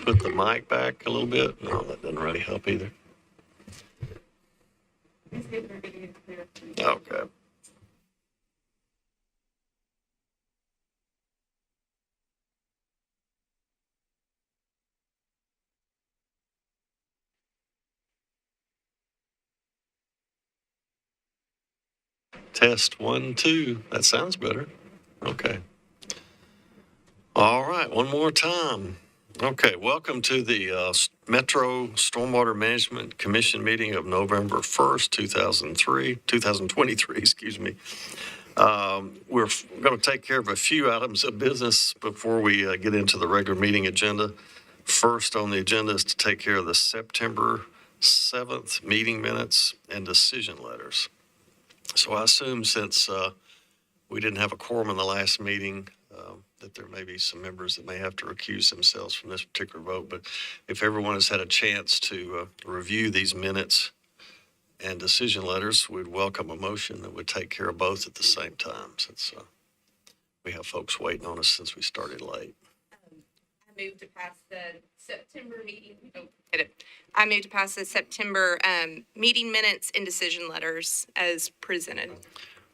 put the mic back a little bit? No, that doesn't really help either. Okay. Test 1, 2. That sounds better. Okay. All right, one more time. Okay, welcome to the Metro Stormwater Management Commission meeting of November 1st, 2023, excuse me. We're going to take care of a few items of business before we get into the regular meeting agenda. First on the agenda is to take care of the September 7th meeting minutes and decision letters. So I assume since we didn't have a quorum in the last meeting, that there may be some members that may have to recuse themselves from this particular vote. But if everyone has had a chance to review these minutes and decision letters, we'd welcome a motion that would take care of both at the same time, since we have folks waiting on us since we started late. I moved to pass the September meeting. I moved to pass the September meeting minutes and decision letters as presented.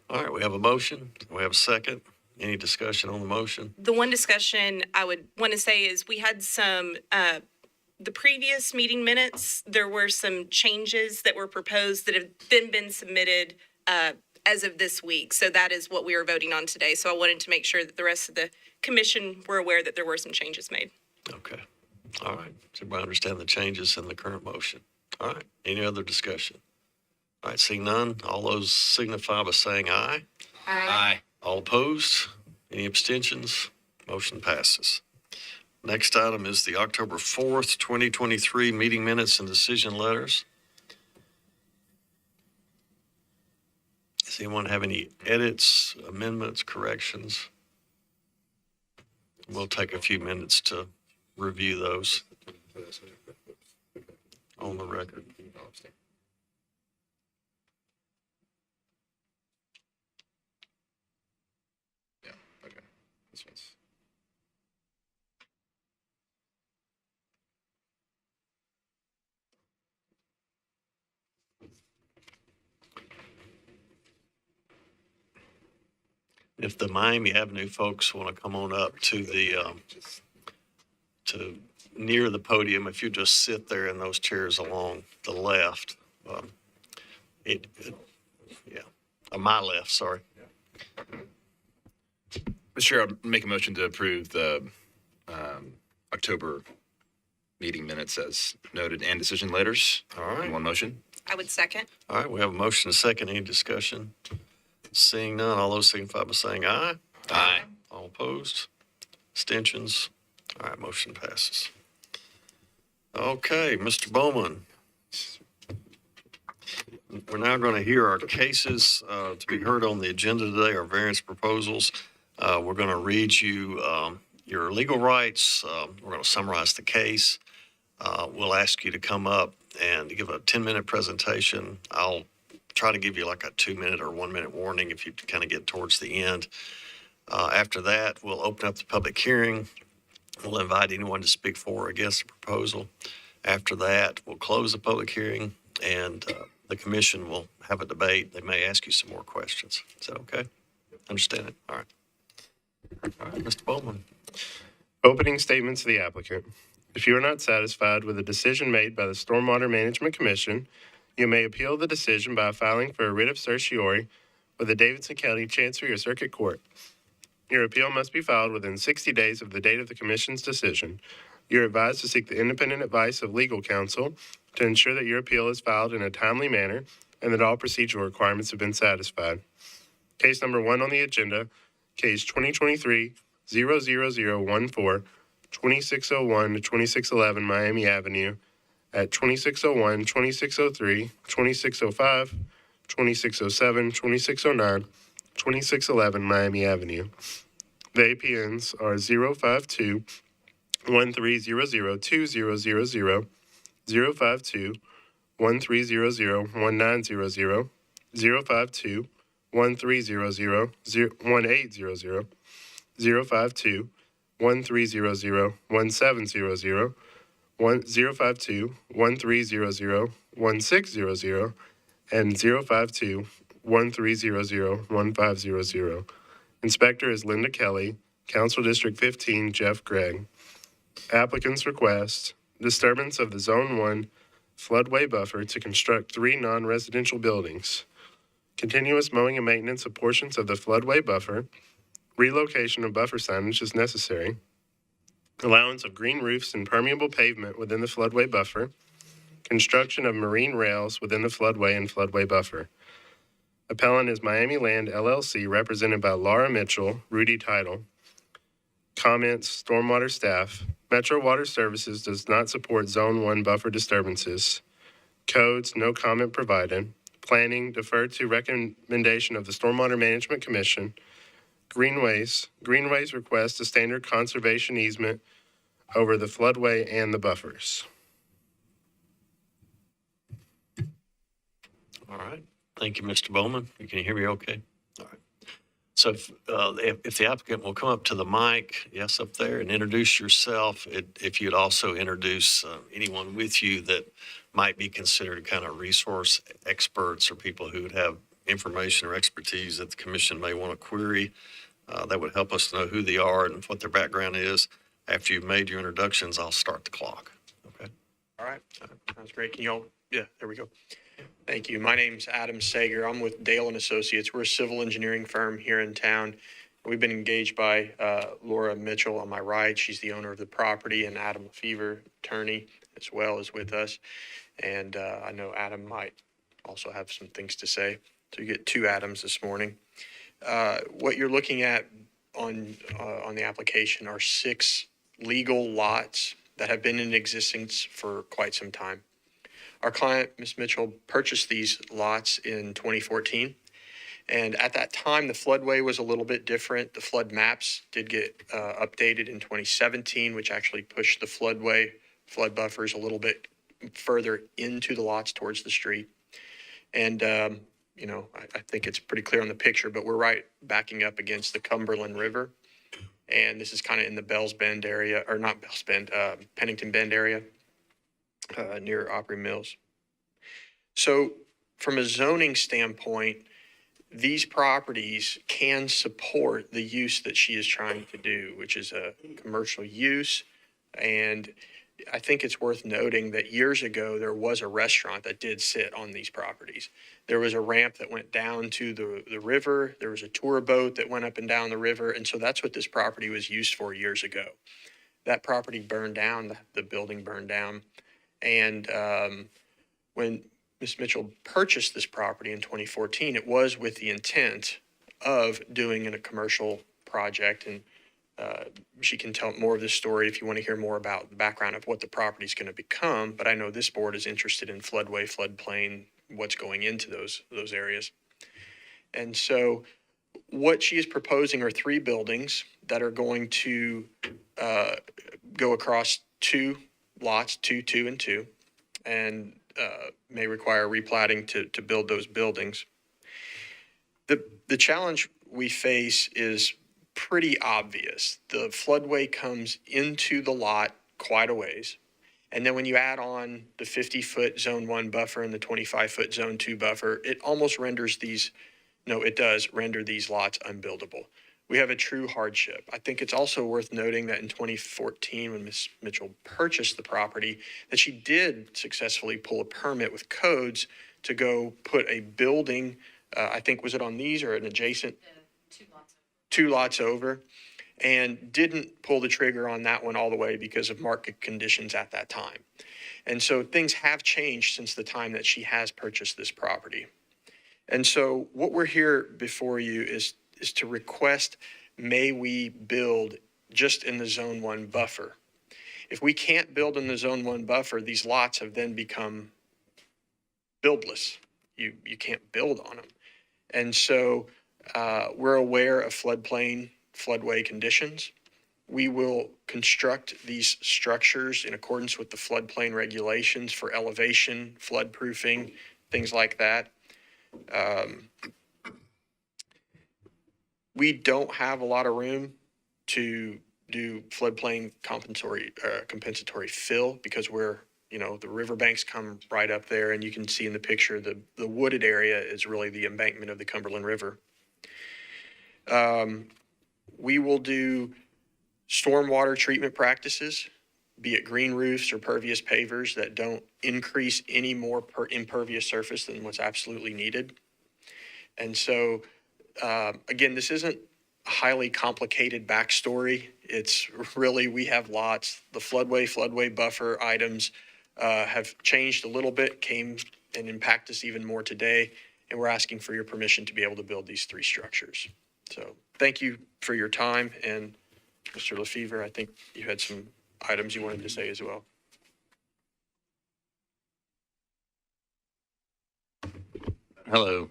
All right, we have a motion. We have a second. Any discussion on the motion? The one discussion I would want to say is we had some, the previous meeting minutes, there were some changes that were proposed that have then been submitted as of this week. So that is what we are voting on today. So I wanted to make sure that the rest of the commission were aware that there were some changes made. Okay. All right. Does everybody understand the changes in the current motion? All right. Any other discussion? All right. Seeing none, all those signify by saying aye. Aye. All opposed? Any abstentions? Motion passes. Next item is the October 4th, 2023 meeting minutes and decision letters. Does anyone have any edits, amendments, corrections? We'll take a few minutes to review those on the record. This one's. If the Miami Avenue folks want to come on up to the, to near the podium, if you just sit there in those chairs along the left, on my left, sorry. Mr. Chair, I'll make a motion to approve the October meeting minutes as noted and decision letters. All right. In one motion. I would second. All right, we have a motion and a second. Any discussion? Seeing none, all those signify by saying aye. Aye. All opposed? Abstentions? All right, motion passes. Okay, Mr. Bowman. We're now going to hear our cases to be heard on the agenda today, our variance proposals. We're going to read you your legal rights. We're going to summarize the case. We'll ask you to come up and give a 10-minute presentation. I'll try to give you like a 2-minute or 1-minute warning if you kind of get towards the end. After that, we'll open up the public hearing. We'll invite anyone to speak for or against the proposal. After that, we'll close the public hearing, and the commission will have a debate. They may ask you some more questions. Is that okay? Understand it? All right. All right, Mr. Bowman. Opening statements of the applicant. If you are not satisfied with a decision made by the Stormwater Management Commission, you may appeal the decision by filing for a writ of certiorari with the Davidson County Chancery or Circuit Court. Your appeal must be filed within 60 days of the date of the Commission's decision. You are advised to seek the independent advice of legal counsel to ensure that your appeal is filed in a timely manner and that all procedural requirements have been satisfied. Case number 1 on the agenda, case 2023-00014, 2601 to 2611 Miami Avenue at 2601, 2603, 2605, 2607, 2609, 2611 Miami Avenue. The APNs are 052 1300 2000, 052 1300 1900, 052 1300 1800, 052 1300 1700, 052-1300-1600 and 052-1300-1500. Inspector is Linda Kelly. Council District 15, Jeff Gregg. Applicant's request, disturbance of the Zone 1 floodway buffer to construct 3 non-residential buildings. Continuous mowing and maintenance of portions of the floodway buffer. Relocation of buffer signage is necessary. Allowance of green roofs and permeable pavement within the floodway buffer. Construction of marine rails within the floodway and floodway buffer. Appellant is Miami Land LLC, represented by Laura Mitchell, Rudy Title. Comments, Stormwater staff. Metro Water Services does not support Zone 1 buffer disturbances. Codes, no comment provided. Planning, deferred to recommendation of the Stormwater Management Commission. Greenways request a standard conservation easement over the floodway and the buffers. All right. Thank you, Mr. Bowman. Can you hear me okay? All right. So if the applicant will come up to the mic, yes, up there, and introduce yourself, if you'd also introduce anyone with you that might be considered kind of resource experts or people who would have information or expertise that the commission may want to query, that would help us to know who they are and what their background is. After you've made your introductions, I'll start the clock. Okay. All right, sounds great. Can y'all, yeah, there we go. Thank you. My name's Adam Sager. I'm with Dale and Associates. We're a civil engineering firm here in town. We've been engaged by Laura Mitchell on my right. She's the owner of the property, and Adam Lefevre, attorney, as well, is with us. And I know Adam might also have some things to say. So you get 2 Adams this morning. What you're looking at on the application are 6 legal lots that have been in existence for quite some time. Our client, Ms. Mitchell, purchased these lots in 2014. And at that time, the floodway was a little bit different. The flood maps did get updated in 2017, which actually pushed the flood buffers a little bit further into the lots towards the street. And, you know, I think it's pretty clear on the picture, but we're right backing up against the Cumberland River. And this is kind of in the Bells Bend area, or not Bells Bend, Pennington Bend area. Near Opry Mills. So from a zoning standpoint, these properties can support the use that she is trying to do, which is a commercial use. And I think it's worth noting that years ago, there was a restaurant that did sit on these properties. There was a ramp that went down to the river. There was a tour boat that went up and down the river. And so that's what this property was used for years ago. That property burned down, the building burned down. And when Ms. Mitchell purchased this property in 2014, it was with the intent of doing a commercial project. And she can tell more of this story if you want to hear more about the background of what the property is going to become. But I know this board is interested in floodway, floodplain, what's going into those areas. And so what she is proposing are 3 buildings that are going to go across 2 lots, 2, 2, and 2, and may require replatting to build those buildings. The challenge we face is pretty obvious. The floodway comes into the lot quite a ways. And then when you add on the 50-foot Zone 1 buffer and the 25-foot Zone 2 buffer, it almost renders it does render these lots unbuildable. We have a true hardship. I think it's also worth noting that in 2014, when Ms. Mitchell purchased the property, that she did successfully pull a permit with codes to go put a building, I think, was it on these or an adjacent? 2 lots over, and didn't pull the trigger on that one all the way because of market conditions at that time. And so things have changed since the time that she has purchased this property. And so what we're here before you is to request, may we build just in the Zone 1 buffer? If we can't build in the Zone 1 buffer, these lots have then become buildless. You can't build on them. And so we're aware of floodway conditions. We will construct these structures in accordance with the floodplain regulations for elevation, floodproofing, things like that. We don't have a lot of room to do floodplain compensatory fill because the riverbanks come right up there, and you can see in the picture the wooded area is really the embankment of the Cumberland River. We will do stormwater treatment practices, be it green roofs or pervious pavers that don't increase any more impervious surface than what's absolutely needed. And so, again, this isn't a highly complicated backstory. It's really, we have lots. The floodway buffer items have changed a little bit, came and impact us even more today. And we're asking for your permission to be able to build these 3 structures. So thank you for your time. And Mr. Lefevre, I think you had some items you wanted to say as well. Hello,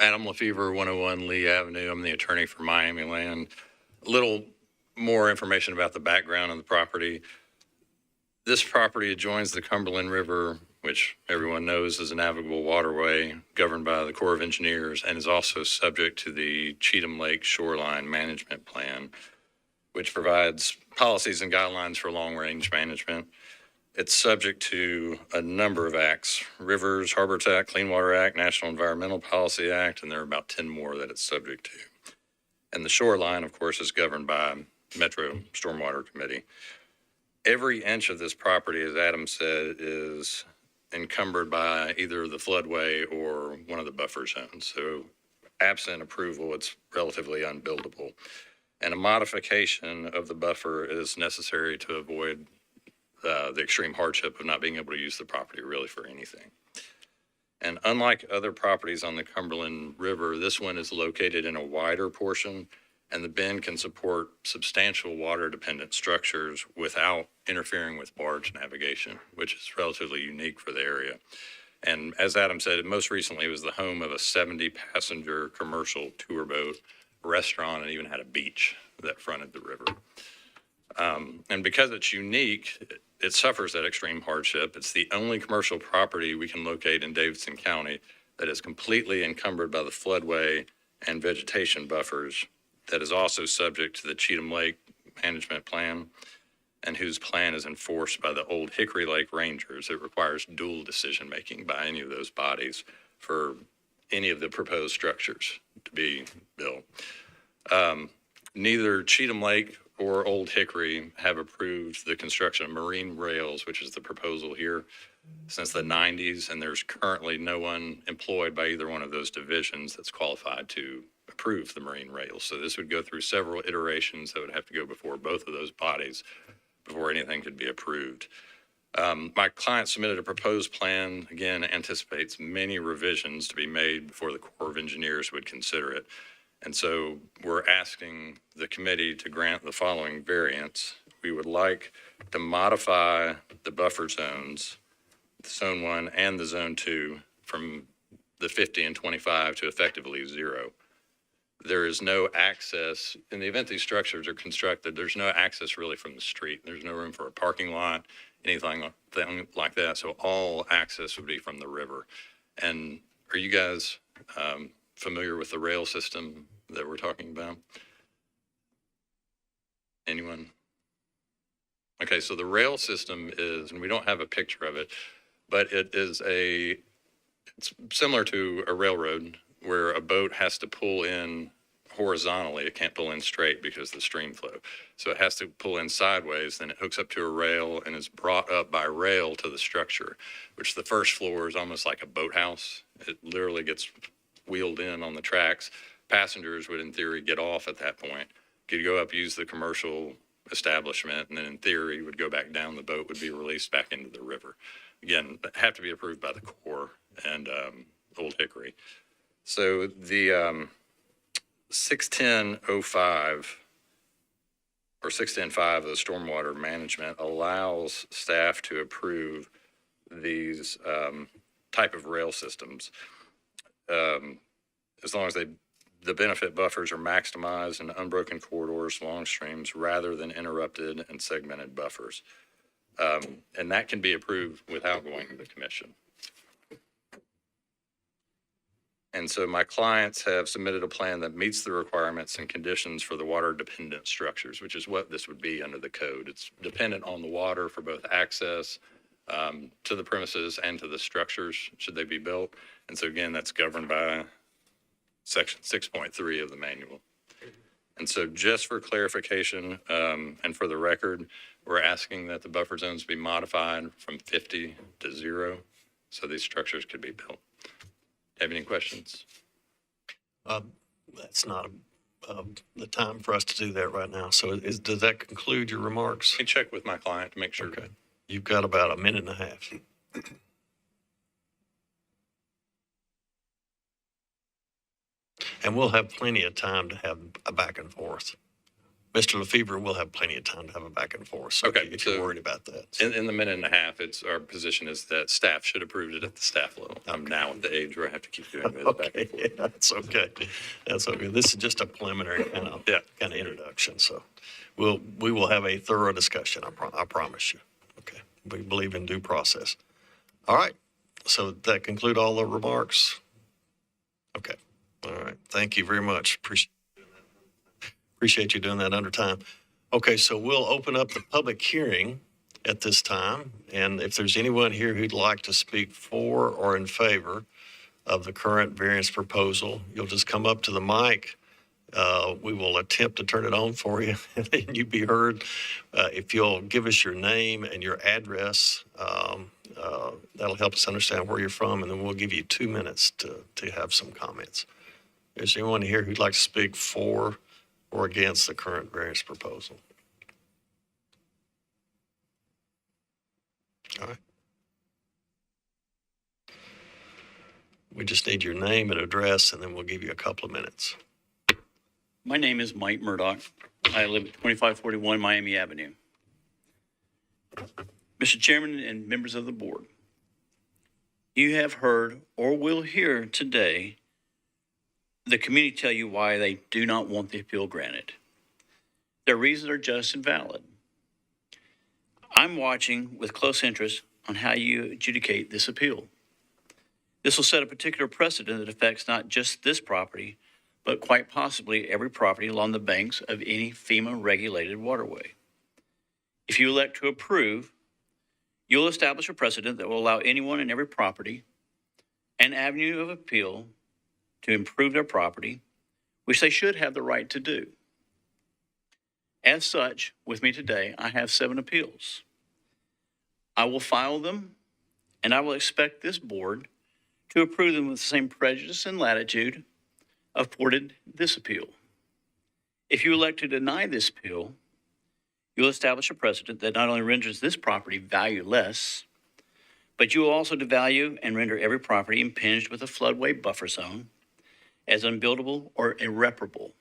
Adam Lefevre, 101 Lee Avenue. I'm the attorney for Miami Land. A little more information about the background of the property. This property adjoins the Cumberland River, which everyone knows is a navigable waterway governed by the Corps of Engineers and is also subject to the Cheatham Lake Shoreline Management Plan, which provides policies and guidelines for long-range management. It's subject to a number of acts: Rivers, Harbor Act, Clean Water Act, National Environmental Policy Act, and there are about 10 more that it's subject to. And the shoreline, of course, is governed by Metro Stormwater Committee. Every inch of this property, as Adam said, is encumbered by either the floodway or one of the buffer zones. So absent approval, it's relatively unbuildable. And a modification of the buffer is necessary to avoid the extreme hardship of not being able to use the property really for anything. And unlike other properties on the Cumberland River, this one is located in a wider portion, and the bend can support substantial water-dependent structures without interfering with barge navigation, which is relatively unique for the area. And as Adam said, most recently it was the home of a 70-passenger commercial tour boat, restaurant, and even had a beach that fronted the river. And because it's unique, it suffers that extreme hardship. It's the only commercial property we can locate in Davidson County that is completely encumbered by the floodway and vegetation buffers, that is also subject to the Cheatham Lake Management Plan, and whose plan is enforced by the Old Hickory Lake Rangers. It requires dual decision-making by any of those bodies for any of the proposed structures to be built. Neither Cheatham Lake or Old Hickory have approved the construction of marine rails, which is the proposal here, since the 90s, and there's currently no one employed by either one of those divisions that's qualified to approve the marine rails. So this would go through several iterations that would have to go before both of those bodies before anything could be approved. My client submitted a proposed plan, again, anticipates many revisions to be made before the Corps of Engineers would consider it. And so we're asking the committee to grant the following variants. We would like to modify the buffer zones, the Zone 1 and the Zone 2, from the 50 and 25 to effectively 0. There is no access, in the event these structures are constructed, there's no access really from the street. There's no room for a parking lot, anything like that. So all access would be from the river. And are you guys familiar with the rail system that we're talking about? Anyone? Okay, so the rail system is, and we don't have a picture of it, but it's similar to a railroad where a boat has to pull in horizontally. It can't pull in straight because of the stream flow. So it has to pull in sideways, then it hooks up to a rail and is brought up by rail to the structure, which the first floor is almost like a boathouse. It literally gets wheeled in on the tracks. Passengers would, in theory, get off at that point. Could go up, use the commercial establishment, and then in theory would go back down. The boat would be released back into the river. Again, have to be approved by the Corps and Old Hickory. So the 61005 or 610.5 of the Stormwater Management allows staff to approve these type of rail systems as long as the benefit buffers are maximized in unbroken corridors, long streams, rather than interrupted and segmented buffers. And that can be approved without going to the commission. And so my clients have submitted a plan that meets the requirements and conditions for the water dependent structures, which is what this would be under the code. It's dependent on the water for both access to the premises and to the structures should they be built. And so again, that's governed by section 6.3 of the manual. And so just for clarification and for the record, we're asking that the buffer zones be modified from 50 to 0 so these structures could be built. Have any questions? That's not the time for us to do that right now. So does that conclude your remarks? Let me check with my client to make sure. Okay. You've got about a minute and a half. And we'll have plenty of time to have a back and forth. Mr. Lefevre will have plenty of time to have a back and forth. So Okay, if you're so worried about that. In the minute and a half, our position is that staff should approve it at the staff level. I'm now at the age where I have to keep doing this back and Okay, forth. yeah, that's okay. That's okay. This is just a preliminary kind of introduction. So we will have a thorough discussion. I promise you. Okay. We believe in due process. All right. So that conclude all the remarks. Okay. All right. Thank you very much. Appreciate you doing that under time. Okay. So we'll open up the public hearing at this time. And if there's anyone here who'd like to speak for or in favor of the current variance proposal, you'll just come up to the mic. We will attempt to turn it on for you and then you be heard. If you'll give us your name and your address, that'll help us understand where you're from, and then we'll give you 2 minutes to have some comments. Is there anyone here who'd like to speak for or against the current variance proposal? All right. We just need your name and address, and then we'll give you a couple of minutes. My name is Mike Murdoch. I live at 2541 Miami Avenue. Mr. Chairman and members of the board, you have heard or will hear today the community tell you why they do not want the appeal granted. Their reasons are just and valid. I'm watching with close interest on how you adjudicate this appeal. This will set a particular precedent that affects not just this property, but quite possibly every property along the banks of any FEMA-regulated waterway. If you elect to approve, you'll establish a precedent that will allow anyone and every property an avenue of appeal to improve their property, which they should have the right to do. As such, with me today, I have 7 appeals. I will file them, and I will expect this board to approve them with the same prejudice and latitude afforded this appeal. If you elect to deny this appeal, you'll establish a precedent that not only renders this property valueless, but you will also devalue and render every property impinged with a floodway buffer zone as unbuildable or irreparable.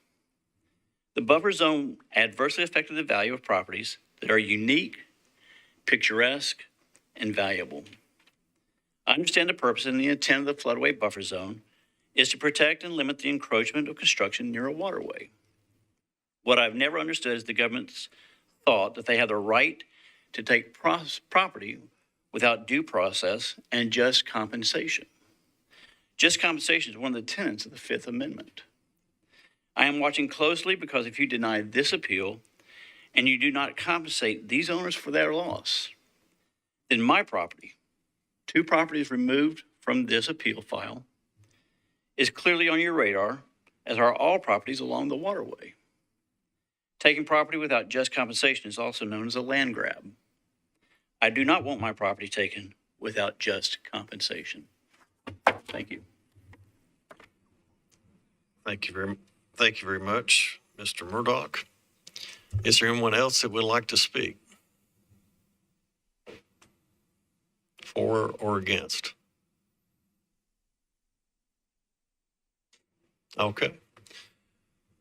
The buffer zone adversely affected the value of properties that are unique, picturesque, and valuable. I understand the purpose and the intent of the floodway buffer zone is to protect and limit the encroachment of construction near a waterway. What I've never understood is the government's thought that they have the right to take property without due process and just compensation. Just compensation is one of the tenets of the Fifth Amendment. I am watching closely because if you deny this appeal and you do not compensate these owners for their loss, then my property, 2 properties removed from this appeal file, is clearly on your radar, as are all properties along the waterway. Taking property without just compensation is also known as a land grab. I do not want my property taken without just compensation. Thank you. Thank you very much, Mr. Murdoch. Is there anyone else that would like to speak for or against? Okay.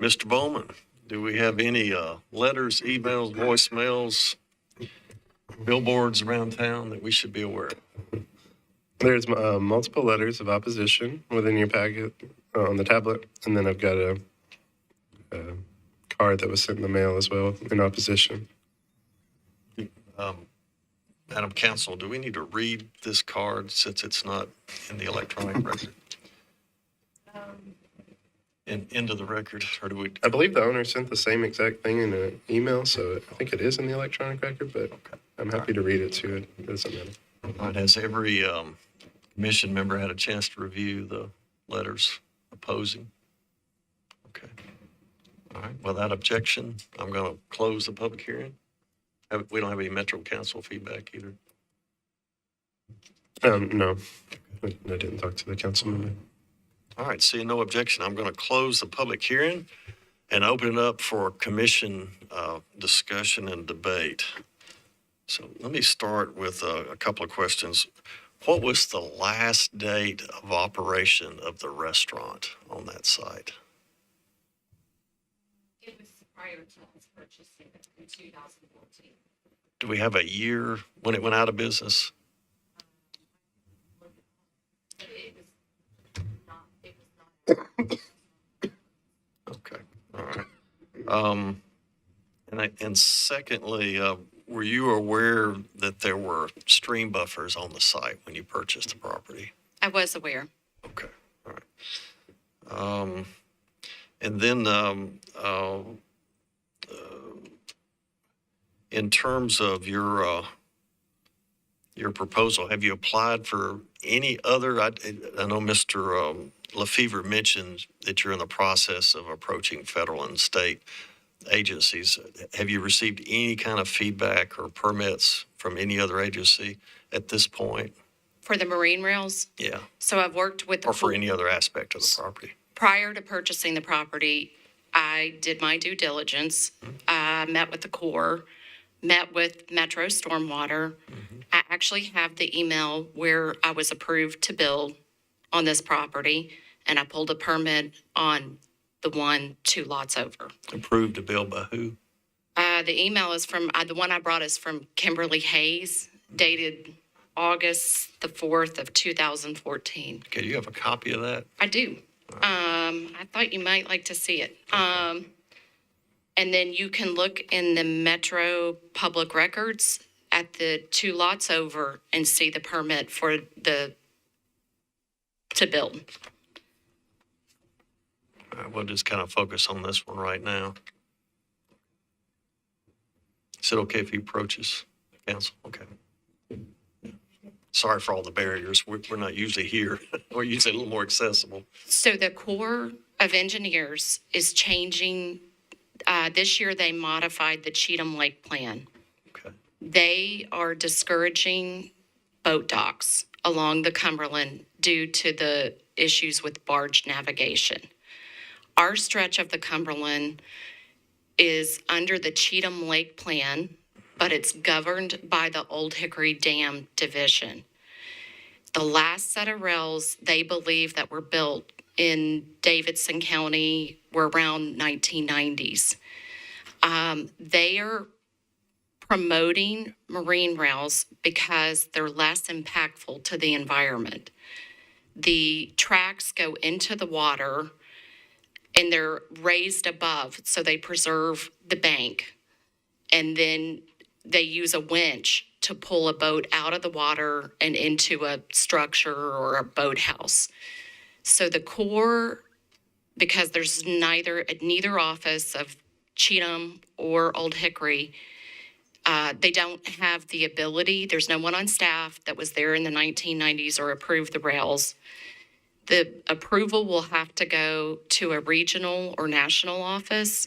Mr. Bowman, do we have any letters, emails, voicemails, billboards around town that we should be aware of? There's multiple letters of opposition within your packet on the tablet, and then I've got a card that was sent in the mail as well in opposition. Madam Counsel, do we need to read this card since it's not in the electronic record? into the record, or do we? I believe the owner sent the same exact thing in an email, so I think it is in the electronic record, but I'm happy to read it to you. It doesn't matter. All right, has every commission member had a chance to review the letters opposing? Okay. All right, without objection, I'm going to close the public hearing. We don't have any Metro Council feedback either. No, I didn't talk to the council member. All right, seeing no objection, I'm going to close the public hearing and open it up for commission discussion and debate. So let me start with a couple of questions. What was the last date of operation of the restaurant on that site? It was prior to us purchasing it in 2014. Do we have a year when it went out of business? But it was not. Okay, all right. And secondly, were you aware that there were stream buffers on the site when you purchased the property? I was aware. Okay, all right. And then in terms of your proposal, have you applied for any other? I know Mr. LaFever mentioned that you're in the process of approaching federal and state agencies. Have you received any kind of feedback or permits from any other agency at this point? For the marine rails, Yeah, so I've worked with the or for any other aspect of the property? prior to purchasing the property, I did my due diligence. I met with the Corps, met with Metro Stormwater. I actually have the email where I was approved to build on this property, and I pulled a permit on the 2 lots over. Approved to build by who? The email is from, the one I brought is from Kimberly Hayes, dated August the 4th of 2014. Okay, you have a copy of that? I do. I thought you might like to see it. And then you can look in the Metro Public Records at the 2 lots over and see the permit for to build. All right, we'll just kind of focus on this one right now. Is it okay if he approaches council? Okay. Sorry for all the barriers. We're not usually here. We're usually a little more accessible. So the Corps of Engineers is changing, this year they modified the Cheatham Lake Plan. Okay. They are discouraging boat docks along the Cumberland due to the issues with barge navigation. Our stretch of the Cumberland is under the Cheatham Lake Plan, but it's governed by the Old Hickory Dam Division. The last set of rails they believe that were built in Davidson County were around 1990s. They are promoting marine rails because they're less impactful to the environment. The tracks go into the water and they're raised above, so they preserve the bank. And then they use a winch to pull a boat out of the water and into a structure or a boathouse. So the Corps, because there's neither office of Cheatham or Old Hickory, they don't have the ability. There's no one on staff that was there in the 1990s or approved the rails. The approval will have to go to a regional or national office.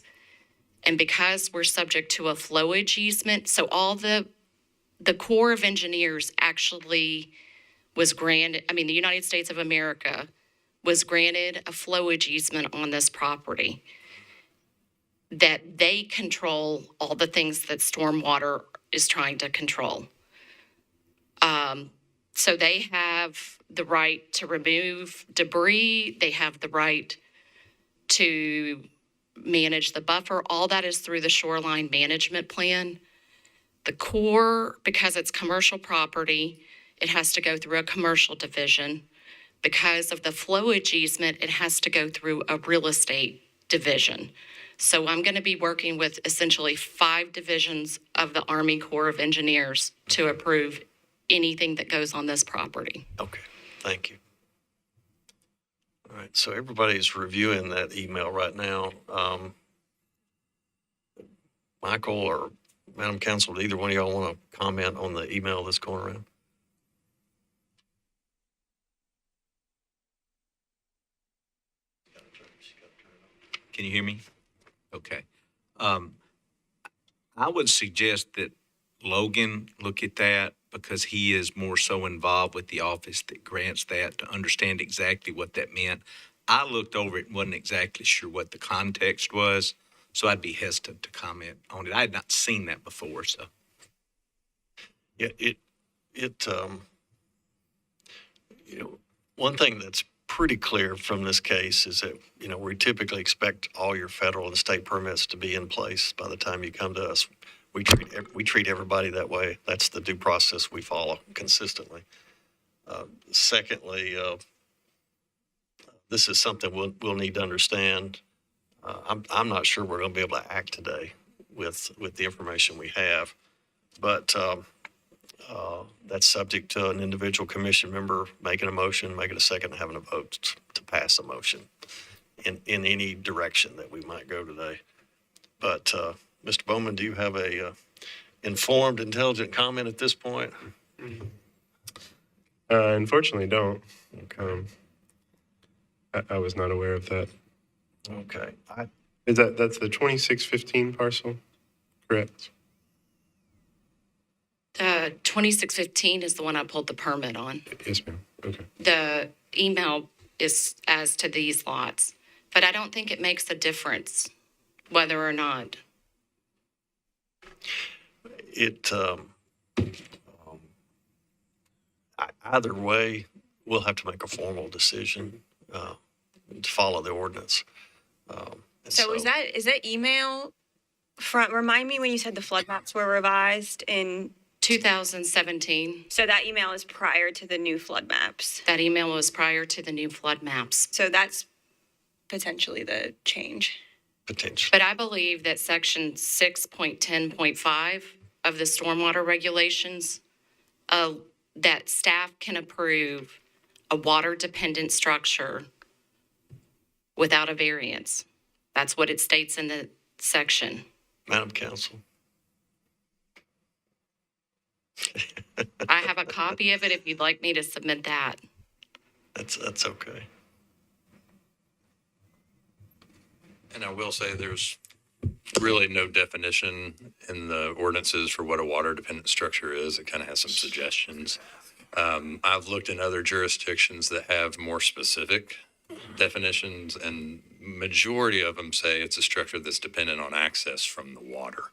And because we're subject to a flowage easement, so all the Corps of Engineers actually was granted, the United States of America was granted a flowage easement on this property that they control all the things that Stormwater is trying to control. So they have the right to remove debris. They have the right to manage the buffer. All that is through the shoreline management plan. The Corps, because it's commercial property, it has to go through a commercial division. Because of the flowage easement, it has to go through a real estate division. So I'm going to be working with essentially 5 divisions of the Army Corps of Engineers to approve anything that goes on this property. Okay, thank you. All right, so everybody's reviewing that email right now. Michael or Madam Counsel, do either one of y'all want to comment on the email that's going around? Can you hear me? Okay. I would suggest that Logan look at that because he is more so involved with the office that grants that to understand exactly what that meant. I looked over it and wasn't exactly sure what the context was, so I'd be hesitant to comment on it. I had not seen that before, so. Yeah, one thing that's pretty clear from this case is that, we typically expect all your federal and state permits to be in place by the time you come to us. We treat everybody that way. That's the due process we follow consistently. Secondly, this is something we'll need to understand. I'm not sure we're going to be able to act today with the information we have, but that's subject to an individual commission member making a motion, making a second, and having a vote to pass a motion in any direction that we might go today. But Mr. Bowman, do you have a informed, intelligent comment at this point? Unfortunately, don't. Okay. I was not aware of that. Okay. That's the 2615 parcel, correct? 2615 is the one I pulled the permit on. Yes, ma'am. Okay. The email is as to these lots, but I don't think it makes a difference whether or not. Either way, we'll have to make a formal decision to follow the ordinance. So is that email from, remind me when you said the flood maps were revised in, 2017, so that email is prior to the new flood maps. that email was prior to the new flood maps. So that's potentially the change. Potentially. But I believe that section 6.10.5 of the stormwater regulations, that staff can approve a water-dependent structure without a variance. That's what it states in the section. Madam Counsel. I have a copy of it if you'd like me to submit that. That's okay. And I will say there's really no definition in the ordinances for what a water-dependent structure is. It kind of has some suggestions. I've looked in other jurisdictions that have more specific definitions, and majority of them say it's a structure that's dependent on access from the water,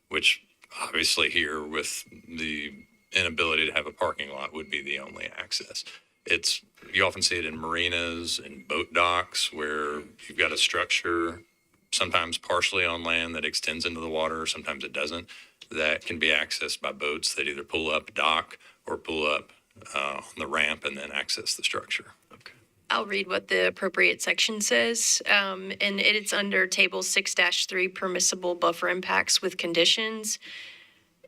which obviously here with the inability to have a parking lot would be the only access. You often see it in marinas and boat docks where you've got a structure, sometimes partially on land that extends into the water, sometimes it doesn't, that can be accessed by boats that either pull up dock or pull up on the ramp and then access the structure. Okay. I'll read what the appropriate section says, and it's under Table 6-3, permissible buffer impacts with conditions.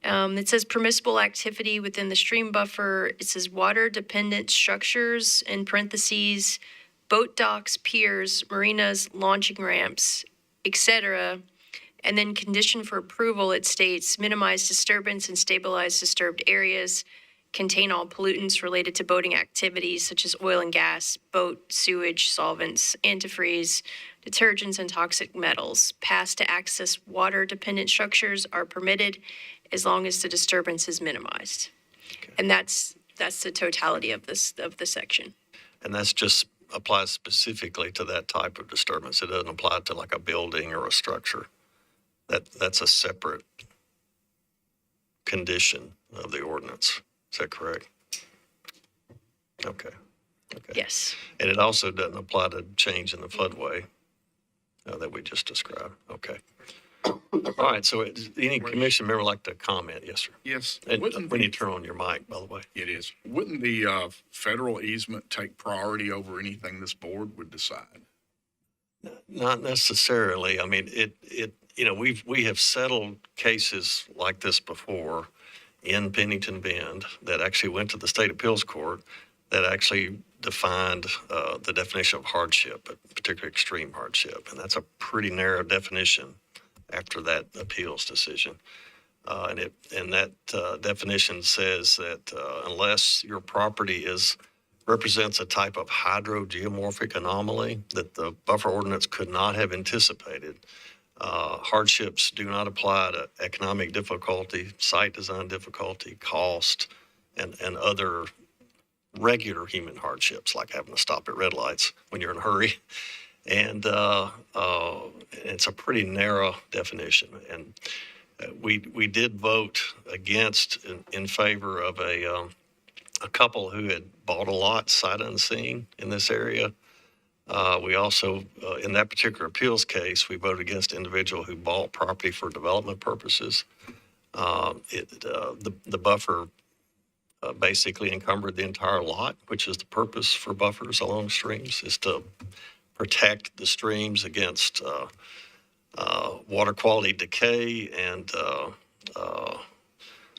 It says permissible activity within the stream buffer. It says water-dependent structures, in parentheses, boat docks, piers, marinas, launching ramps, etc. And then condition for approval, it states minimize disturbance and stabilize disturbed areas, contain all pollutants related to boating activities such as oil and gas, boat, sewage, solvents, antifreeze, detergents, and toxic metals. Pass to access water-dependent structures are permitted as long as the disturbance is minimized. Okay. And that's the totality of the section. And that's just applies specifically to that type of disturbance. It doesn't apply to like a building or a structure. That's a separate condition of the ordinance. Is that correct? Okay. Yes. And it also doesn't apply to change in the floodway that we just described. Okay. All right. So any commission member like to comment? Yes, sir. Yes. And Wouldn't when you the- turn on your mic, by the way. It is. Wouldn't the federal easement take priority over anything this board would decide? Not necessarily. I mean, we have settled cases like this before in Pennington Bend that actually went to the state appeals court that actually defined the definition of hardship, particularly extreme hardship, and that's a pretty narrow definition after that appeals decision. And that definition says that unless your property represents a type of hydrogeomorphic anomaly that the buffer ordinance could not have anticipated, hardships do not apply to economic difficulty, site design difficulty, cost, and other regular human hardships like having to stop at red lights when you're in a hurry. And it's a pretty narrow definition. And we did vote against in favor of a couple who had bought a lot sight unseen in this area. We also, in that particular appeals case, we voted against an individual who bought property for development purposes. The buffer basically encumbered the entire lot, which is the purpose for buffers along streams, is to protect the streams against water quality decay and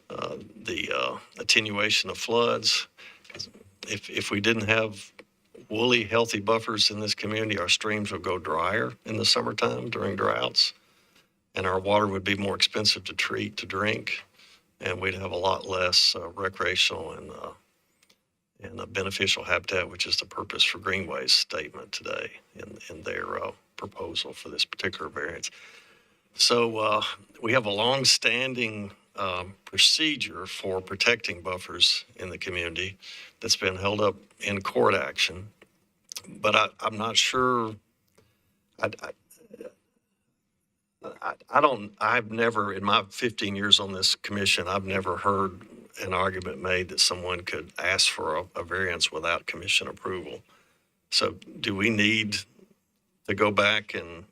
the attenuation of floods. If we didn't have woolly, healthy buffers in this community, our streams would go drier in the summertime during droughts, and our water would be more expensive to treat, to drink, and we'd have a lot less recreational and beneficial habitat, which is the purpose for Greenway's statement today in their proposal for this particular variance. So we have a long-standing procedure for protecting buffers in the community that's been held up in court action, but I'm not sure. I've never, in my 15 years on this commission, I've never heard an argument made that someone could ask for a variance without commission approval. So do we need to go back and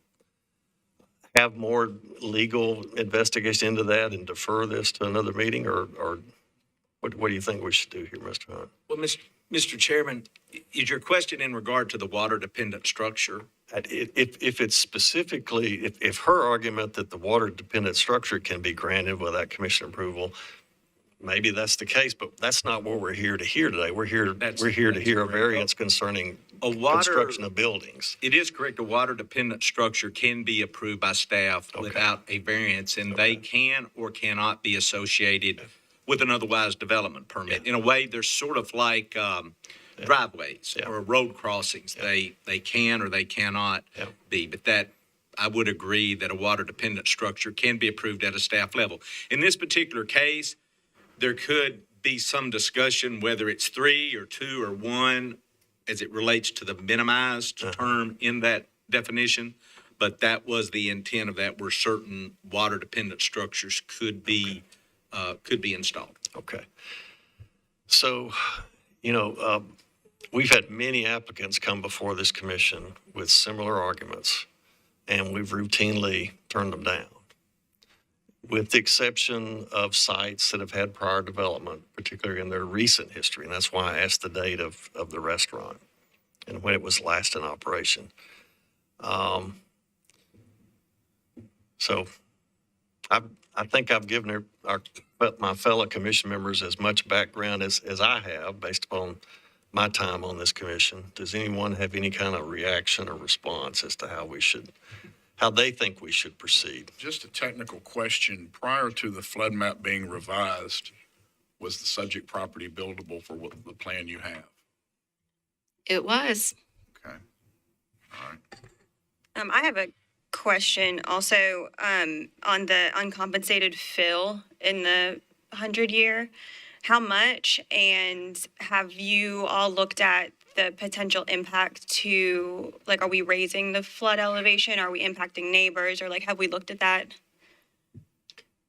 have more legal investigation into that and defer this to another meeting, or what do you think we should do here, Mr. Hunt? Well, Mr. Chairman, is your question in regard to the water-dependent structure? If it's specifically, if her argument that the water-dependent structure can be granted without commission approval, maybe that's the case, but that's not what we're here to hear today. We're here to hear a variance concerning construction of buildings. It is correct. A water-dependent structure can be approved by staff without a variance, and they can or cannot be associated with an otherwise development permit. In a way, they're sort of like driveways or road crossings. They can or they cannot be. But that, I would agree that a water-dependent structure can be approved at a staff level. In this particular case, there could be some discussion whether it's 3 or 2 or 1 as it relates to the minimized term in that definition. But that was the intent of that, where certain water-dependent structures could be installed. Okay. So, we've had many applicants come before this commission with similar arguments, and we've routinely turned them down, with the exception of sites that have had prior development, particularly in their recent history. And that's why I asked the date of the restaurant and when it was last in operation. So I think I've given my fellow commission members as much background as I have based upon my time on this commission. Does anyone have any kind of reaction or response as to how they think we should proceed? Just a technical question. Prior to the flood map being revised, was the subject property buildable for the plan you have? It was. Okay. All right. I have a question also on the uncompensated fill in the 100-year. How much, and have you all looked at the potential impact to, are we raising the flood elevation? Are we impacting neighbors, or have we looked at that?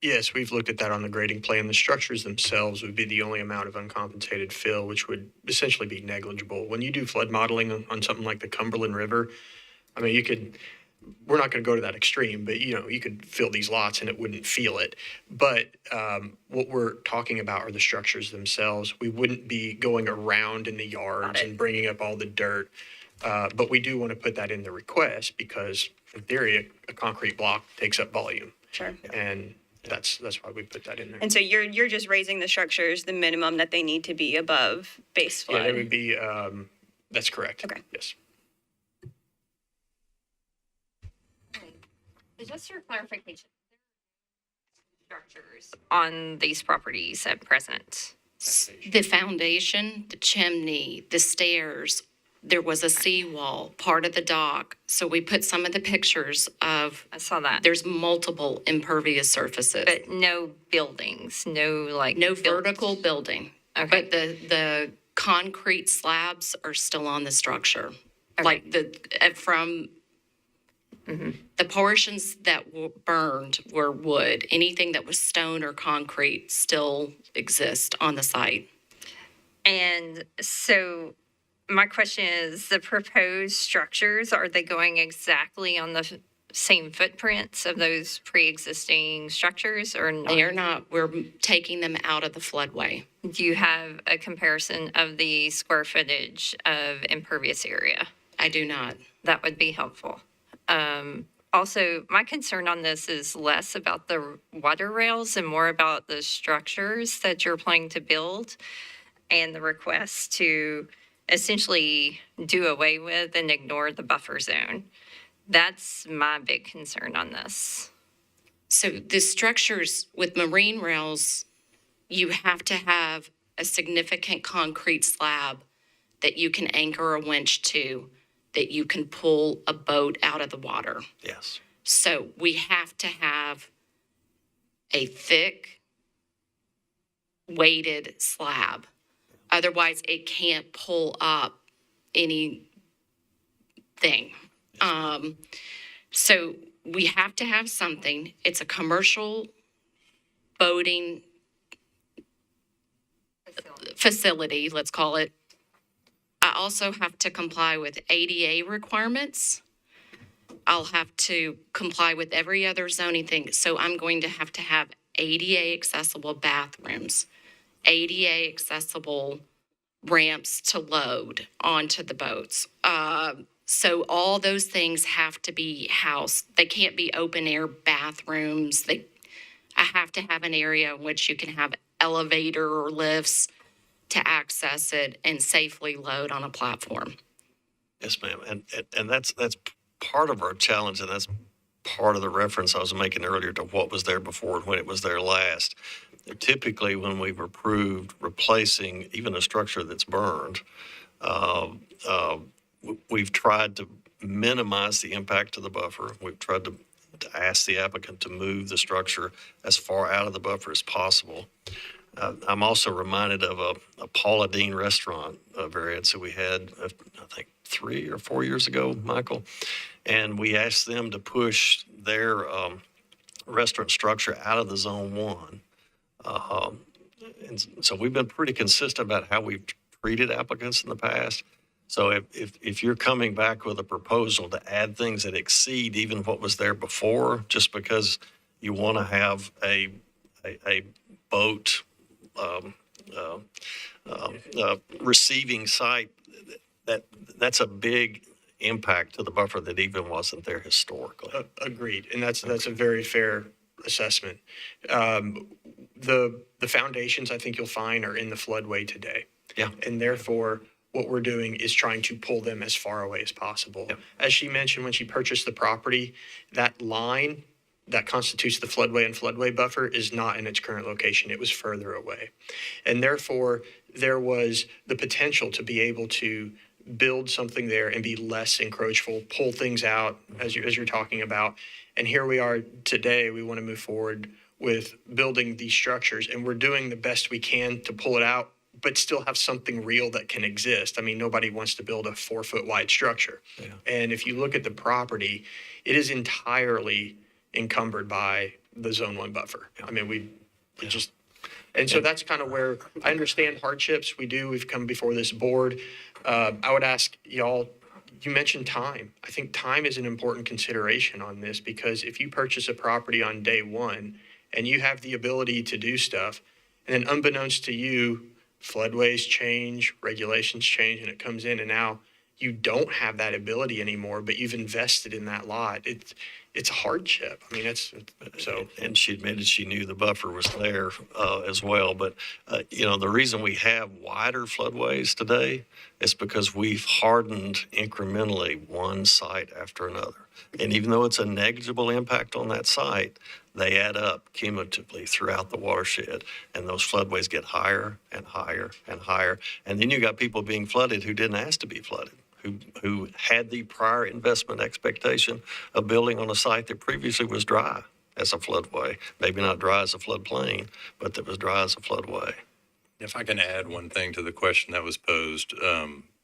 Yes, we've looked at that on the grading plan. The structures themselves would be the only amount of uncompensated fill, which would essentially be negligible. When you do flood modeling on something like the Cumberland River, I mean, we're not going to go to that extreme, but you could fill these lots and it wouldn't feel it. But what we're talking about are the structures themselves. We wouldn't be going around in the yards and bringing up all the dirt. But we do want to put that in the request because, in theory, a concrete block takes up volume. Sure. And that's why we put that in there. And so you're just raising the structures, the minimum that they need to be above base flood. Yeah, they would be That's correct. Okay. Yes. Just for clarification, structures on these properties at present. The foundation, the chimney, the stairs, there was a seawall, part of the dock. So we put some of the pictures of, I saw that. there's multiple impervious surfaces. But no buildings, no like. No vertical building. Okay. But the concrete slabs are still on the structure. Okay. Like from the portions that were burned were wood. Anything that was stone or concrete still exists on the site. And so my question is, the proposed structures, are they going exactly on the same footprints of those pre-existing structures or not? They are not, we're taking them out of the floodway. Do you have a comparison of the square footage of impervious area? I do not. That would be helpful. Also, my concern on this is less about the water rails and more about the structures that you're planning to build and the request to essentially do away with and ignore the buffer zone. That's my big concern on this. So the structures with marine rails, you have to have a significant concrete slab that you can anchor a winch to, that you can pull a boat out of the water. Yes. So we have to have a thick, weighted slab. Otherwise, it can't pull up anything. So we have to have something. It's a commercial boating facility, let's call it. I also have to comply with ADA requirements. I'll have to comply with every other zoning thing. So I'm going to have ADA accessible bathrooms, ADA accessible ramps to load onto the boats. So all those things have to be housed. They can't be open air bathrooms. I have to have an area in which you can have elevator or lifts to access it and safely load on a platform. Yes, ma'am. And that's part of our challenge, and that's part of the reference I was making earlier to what was there before and when it was there last. Typically, when we've approved replacing even a structure that's burned, we've tried to minimize the impact to the buffer. We've tried to ask the applicant to move the structure as far out of the buffer as possible. I'm also reminded of a Paula Deen restaurant variance that we had, I think, 3 or 4 years ago, Michael. And we asked them to push their restaurant structure out of the Zone 1. And so we've been pretty consistent about how we've treated applicants in the past. So if you're coming back with a proposal to add things that exceed even what was there before, just because you want to have a boat receiving site, that's a big impact to the buffer that even wasn't there historically. Agreed, and that's a very fair assessment. The foundations, I think you'll find, are in the floodway today. Yeah. And therefore, what we're doing is trying to pull them as far away as possible. Yep. As she mentioned, when she purchased the property, that line that constitutes the floodway and floodway buffer is not in its current location. It was further away. And therefore, there was the potential to be able to build something there and be less encroachful, pull things out as you're talking about. And here we are today, we want to move forward with building these structures, and we're doing the best we can to pull it out, but still have something real that can exist. I mean, nobody wants to build a 4-foot wide structure. Yeah. And if you look at the property, it is entirely encumbered by the Zone 1 buffer. I mean, we just, and so that's kind of where I understand hardships. We've come before this board. I would ask y'all, you mentioned time. I think time is an important consideration on this, because if you purchase a property on day one and you have the ability to do stuff, and then unbeknownst to you, floodways change, regulations change, and it comes in, and now you don't have that ability anymore, but you've invested in that lot. it's a hardship. I mean, so. And she admitted she knew the buffer was there as well. But, the reason we have wider floodways today is because we've hardened incrementally one site after another. And even though it's a negligible impact on that site, they add up cumulatively throughout the watershed. And those floodways get higher and higher and higher. And then you got people being flooded who didn't ask to be flooded, who had the prior investment expectation of building on a site that previously was dry as a floodway. Maybe not dry as a floodplain, but that was dry as a floodway. If I can add one thing to the question that was posed,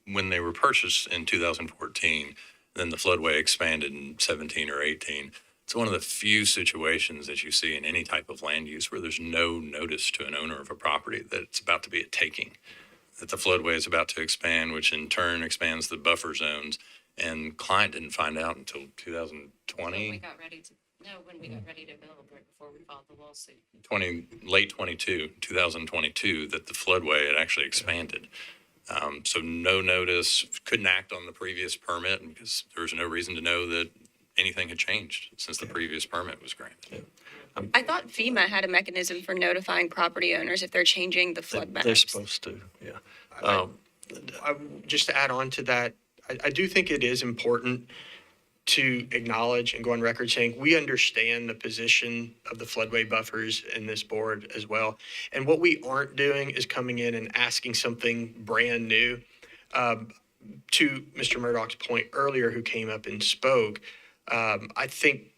when they were purchased in 2014, then the floodway expanded in 17 or 18. It's one of the few situations that you see in any type of land use where there's no notice to an owner of a property that it's about to be a taking, that the floodway is about to expand, which in turn expands the buffer zones. And client didn't find out until 2020. When we got ready to build right before we filed the lawsuit. Late 2022, that the floodway had actually expanded. So no notice, couldn't act on the previous permit because there was no reason to know that anything had changed since the previous permit was granted. I thought FEMA had a mechanism for notifying property owners if they're changing the flood maps. They're supposed to, yeah. Just to add on to that, I do think it is important to acknowledge and go on record saying we understand the position of the floodway buffers in this board as well. And what we aren't doing is coming in and asking something brand new. To Mr. Murdoch's point earlier, who came up and spoke, I think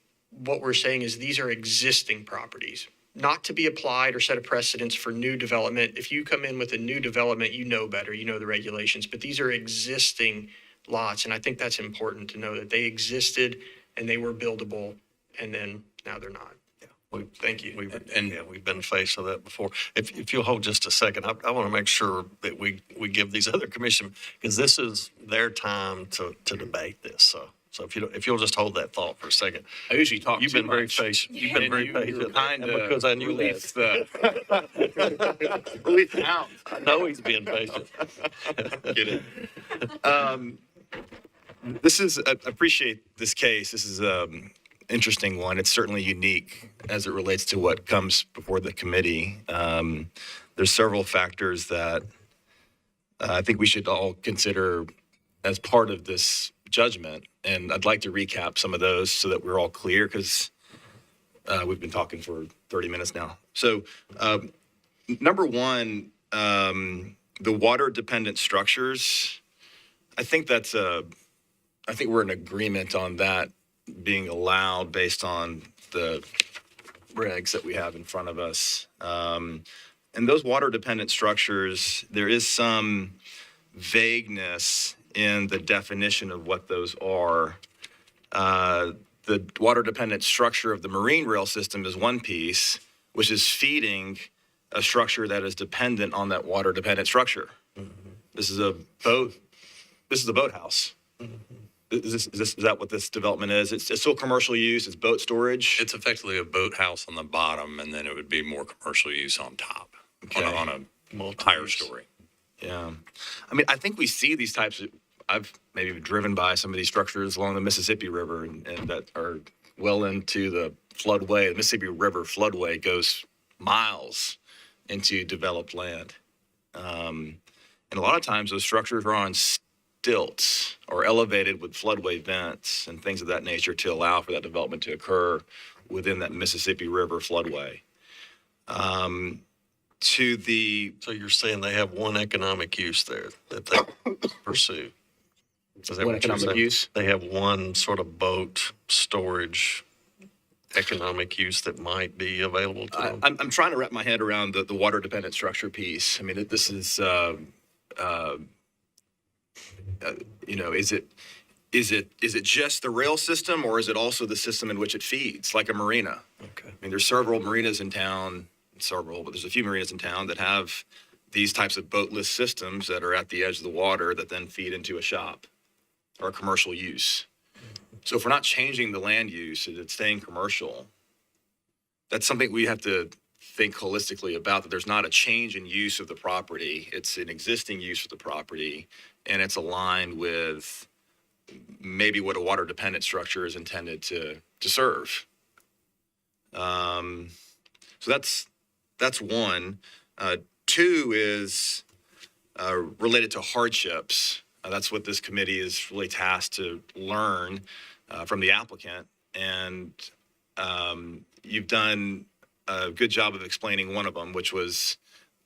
what we're saying is these are existing properties, not to be applied or set a precedence for new development. If you come in with a new development, you know better, you know the regulations, but these are existing lots. And I think that's important to know that they existed and they were buildable, and then now they're not. Thank you. We've been faced with that before. If you'll hold just a second, I want to make sure that we give these other commission, because this is their time to debate this. So if you'll just hold that thought for a second. I usually talk You've too been very much. patient. You've been very patient. Kind of because I knew release that. release the hound. I know he's being patient. Get it. Appreciate this case. This is interesting one. It's certainly unique as it relates to what comes before the committee. There's several factors that I think we should all consider as part of this judgment. And I'd like to recap some of those so that we're all clear, because we've been talking for 30 minutes now. So number one, the water dependent structures. I think we're in agreement on that being allowed based on the regs that we have in front of us. And those water dependent structures, there is some vagueness in the definition of what those are. The water dependent structure of the marine rail system is one piece, which is feeding a structure that is dependent on that water dependent structure. Mm-hmm. This is a boathouse. Mm-hmm. Is that what this development is? It's still commercial use. It's boat storage. It's effectively a boathouse on the bottom, and then it would be more commercial use on top, on a higher story. Yeah. I mean, I think we see these types of, I've maybe driven by some of these structures along the Mississippi River and that are well into the floodway. The Mississippi River floodway goes miles into developed land. And a lot of times those structures are on stilts or elevated with floodway vents and things of that nature to allow for that development to occur within that Mississippi River floodway. So you're saying they have one economic use there that they pursue? Is that One what you're economic saying? use? They have one sort of boat storage economic use that might be available to them? I'm trying to wrap my head around the water dependent structure piece. I mean, this is, is it just the rail system, or is it also the system in which it feeds, like a marina? Okay. I mean, there's several marinas in town, but there's a few marinas in town that have these types of boatless systems that are at the edge of the water that then feed into a shop or a commercial use. So if we're not changing the land use and it's staying commercial, that's something we have to think holistically about, that there's not a change in use of the property. It's an existing use of the property, and it's aligned with maybe what a water dependent structure is intended to to serve. So that's one. Two is related to hardships. That's what this committee is really tasked to learn from the applicant. And you've done a good job of explaining one of them, which was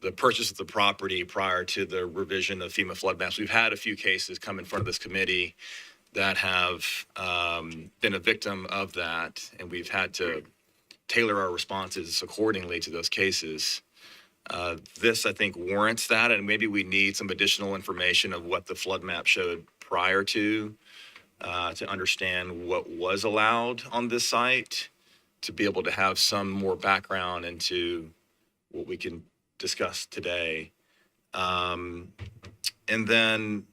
the purchase of the property prior to the revision of FEMA flood maps. We've had a few cases come in front of this committee that have been a victim of that, and we've had to tailor our responses accordingly to those cases. This, I think, warrants that, and maybe we need some additional information of what the flood map showed prior to understand what was allowed on this site, to be able to have some more background into what we can discuss today. And then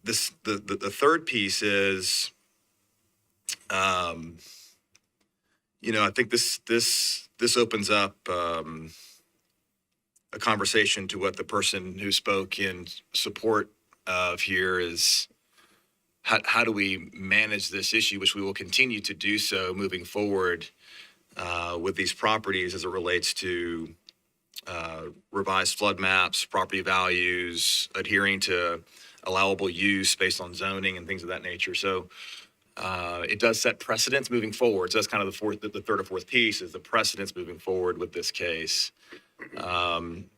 the third piece is, I think this opens up a conversation to what the person who spoke in support of here is, how do we manage this issue, which we will continue to do so moving forward with these properties as it relates to revised flood maps, property values, adhering to allowable use based on zoning and things of that nature. So it does set precedents moving forward. So that's kind of the third or fourth piece, is the precedents moving forward with this case.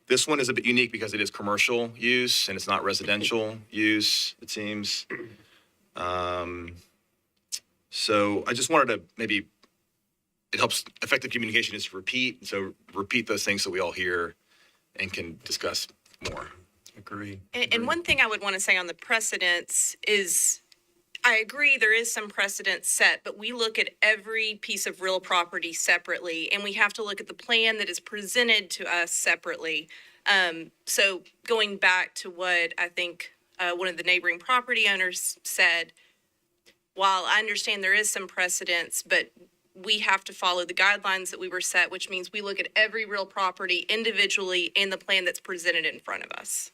This one is a bit unique because it is commercial use and it's not residential use, it seems. So I just wanted to maybe, it helps effective communication is to repeat. So repeat those things so we all hear and can discuss more. Agree. And one thing I would want to say on the precedents is, I agree there is some precedent set, but we look at every piece of real property separately, and we have to look at the plan that is presented to us separately. So going back to what I think one of the neighboring property owners said, while I understand there is some precedence, but we have to follow the guidelines that we were set, which means we look at every real property individually in the plan that's presented in front of us.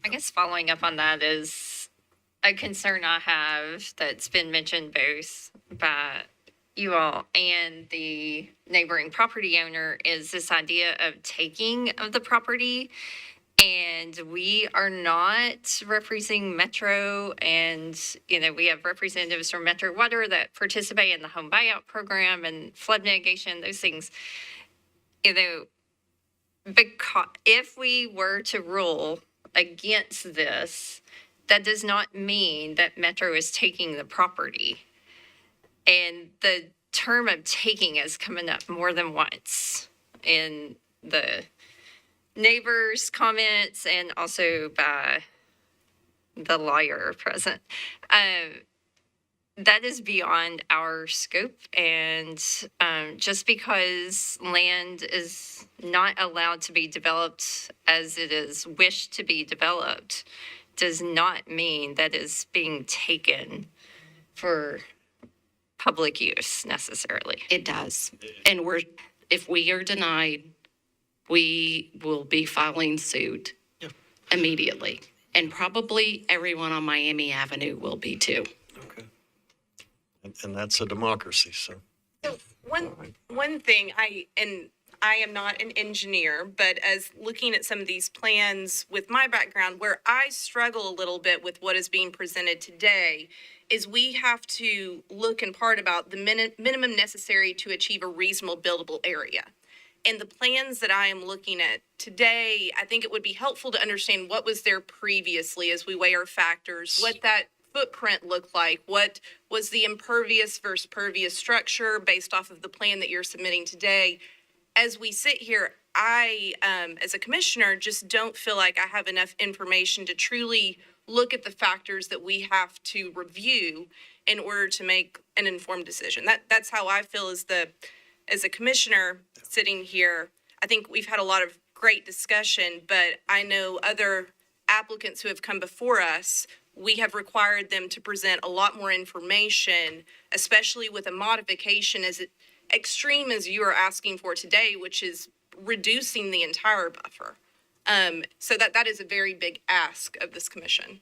I guess following up on that is a concern I have that's been mentioned both by you all and the neighboring property owner, is this idea of taking of the property. And we are not representing Metro, and, we have representatives from Metro Water that participate in the home buyout program and flood mitigation, those things. Because if we were to rule against this, that does not mean that Metro is taking the property. And the term of taking is coming up more than once in the neighbors' comments and also by the lawyer present. That is beyond our scope, and just because land is not allowed to be developed as it is wished to be developed does not mean that is being taken for public use necessarily. It does. And if we are denied, we will be filing suit immediately. And probably everyone on Miami Avenue will be too. Okay. And that's a democracy, so. So one thing, I am not an engineer, but as looking at some of these plans with my background, where I struggle a little bit with what is being presented today, is we have to look in part about the minimum necessary to achieve a reasonable buildable area. And the plans that I am looking at today, I think it would be helpful to understand what was there previously as we weigh our factors, what that footprint looked like, what was the impervious versus pervious structure based off of the plan that you're submitting today. As we sit here, I, as a commissioner, just don't feel like I have enough information to truly look at the factors that we have to review in order to make an informed decision. That's how I feel as a commissioner sitting here. I think we've had a lot of great discussion, but I know other applicants who have come before us, we have required them to present a lot more information, especially with a modification as extreme as you are asking for today, which is reducing the entire buffer. So that is a very big ask of this commission.